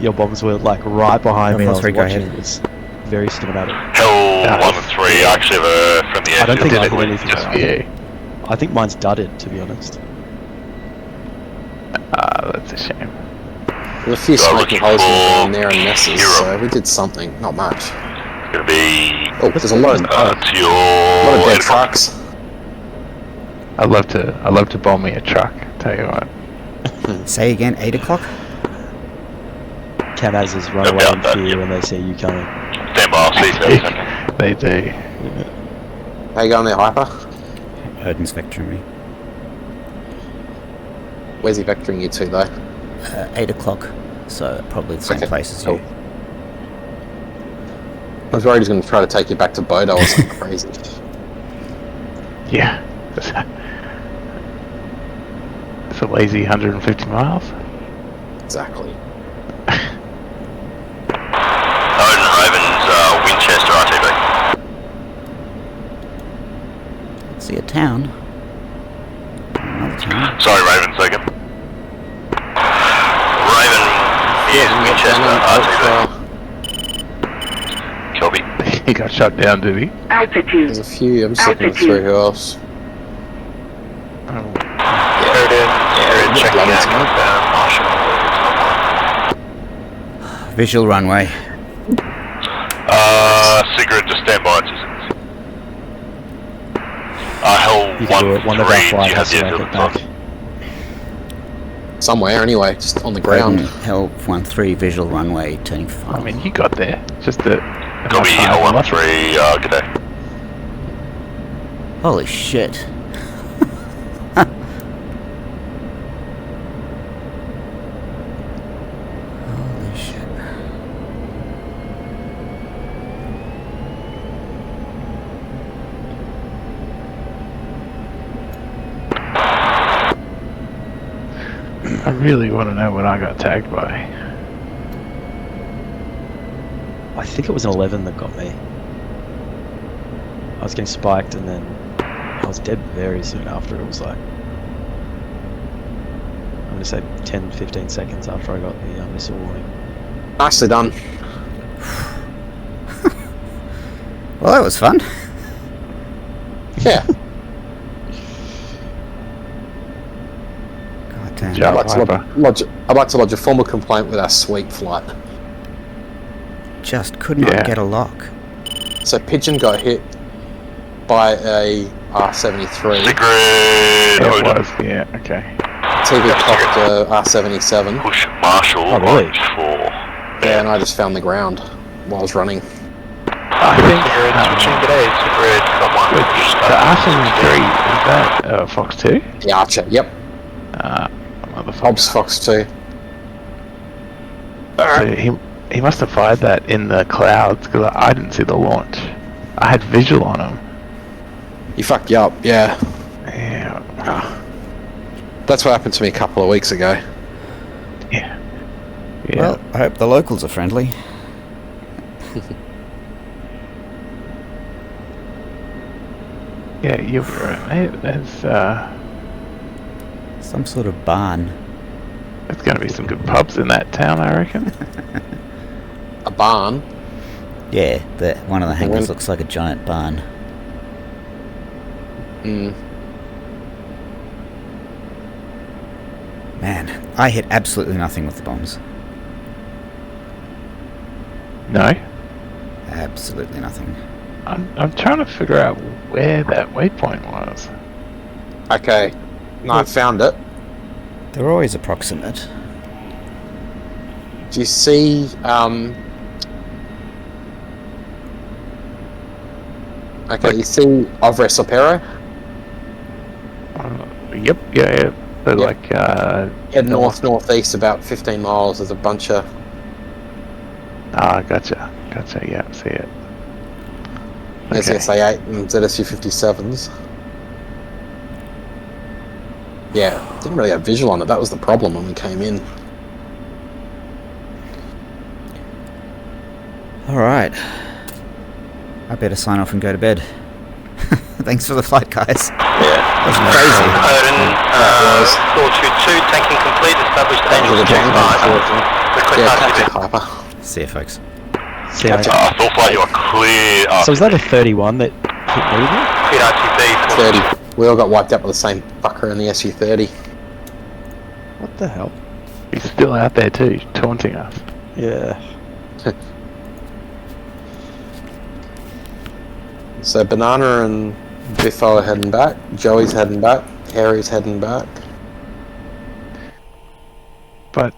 your bombs were like right behind me. I was 1-3, go watching. ahead. It was very cinematic. Hell 1-3. I actually have a friendly I don't think I airfield did anything. just for you. I think mine's dudded, to be honest. That's a shame. There's a few So smoky looking holes in the for ground there and messes, hero. so we did something. Not much. Gonna be Oh, there's a lot of, to lot your of dead 8 o'clock. trucks. I'd love to bomb me a truck. Tell you what. Say again, 8 o'clock? Camazes run away in fear when they see you coming. Stand by, I'll see you in a second. They do. How you going there, Hyper? Odin's vectoring me. Where's he vectoring you to, though? 8 o'clock, so probably the same Okay, place as cool. you. I was worried he was going to try to take you back to Bodo or something crazy. Yeah. It's a lazy 150 miles. Exactly. Odin Raven's Winchester RTB. See a town. Another town. Sorry, Raven, second. Raven is Winchester RTB. Copy. He got shut down, did he? Altitude. There's a few. I'm just looking through who else. Checking out Visual runway. Sigrid, just stand by 2 seconds. Hell You can do it. One of our 1-3, do flight you have has the to make airfield it back. Somewhere, anyway, just on the Ground. ground. Hell 1-3 visual runway turning for I final. mean, you got there. Just a Copy, Hell 1-3, good day. Holy shit. Holy shit. I really want to know what I got tagged by. I think it was an 11 that got me. I was getting spiked and then I was dead very soon after. It was like, I'm going to say 10-15 seconds after I got the missile warning. Nicely done. Well, that was fun. Yeah. God damn. Job, I'd like to lodge a formal complaint with our sweep flight. Just could not get a lock. So Pigeon got hit by a R-73. It was, yeah, okay. TV copter R-77. Push Marshall. Oh, really? 4. Yeah, and I just found the ground while I was running. I think the R-73, is that Fox 2? The Archer, yep. Hobbs Fox 2. So he must have fired that in the clouds because I didn't see the launch. I had visual on him. He fucked you up, yeah. Yeah. That's what happened to me a couple of weeks ago. Yeah. Well, I hope the locals are friendly. Yeah, you'll be right, mate. There's some sort of barn. there's going to be some good pubs in that town, I reckon. A barn? Yeah, one of the hangars looks like a giant barn. Man, I hit absolutely nothing with the bombs. No? Absolutely nothing. I'm trying to figure out where that waypoint was. Okay. No, I found it. They're always approximate. Do you see, okay, you see Ovres Opero? Yep, yeah. They're like, Head northeast about 15 miles. There's a bunch of... Ah, gotcha, yeah, see it. There's Okay. SA-8 and ZSU-57s. Yeah, didn't really have visual on it. That was the problem when we came in. Alright. I better sign off and go to bed. Thanks for the flight, guys. Yeah. That's crazy. Odin, 422, tanking complete, established angels check 5. See you, folks. See ya. So far you are clear. So is that a 31 that hit me? 30. We all got wiped out by the same fucker in the SU-30. What the hell? He's still out there too, taunting us. Yeah. So Banana and Biffo are heading back. Joey's heading back. Harry's heading back. But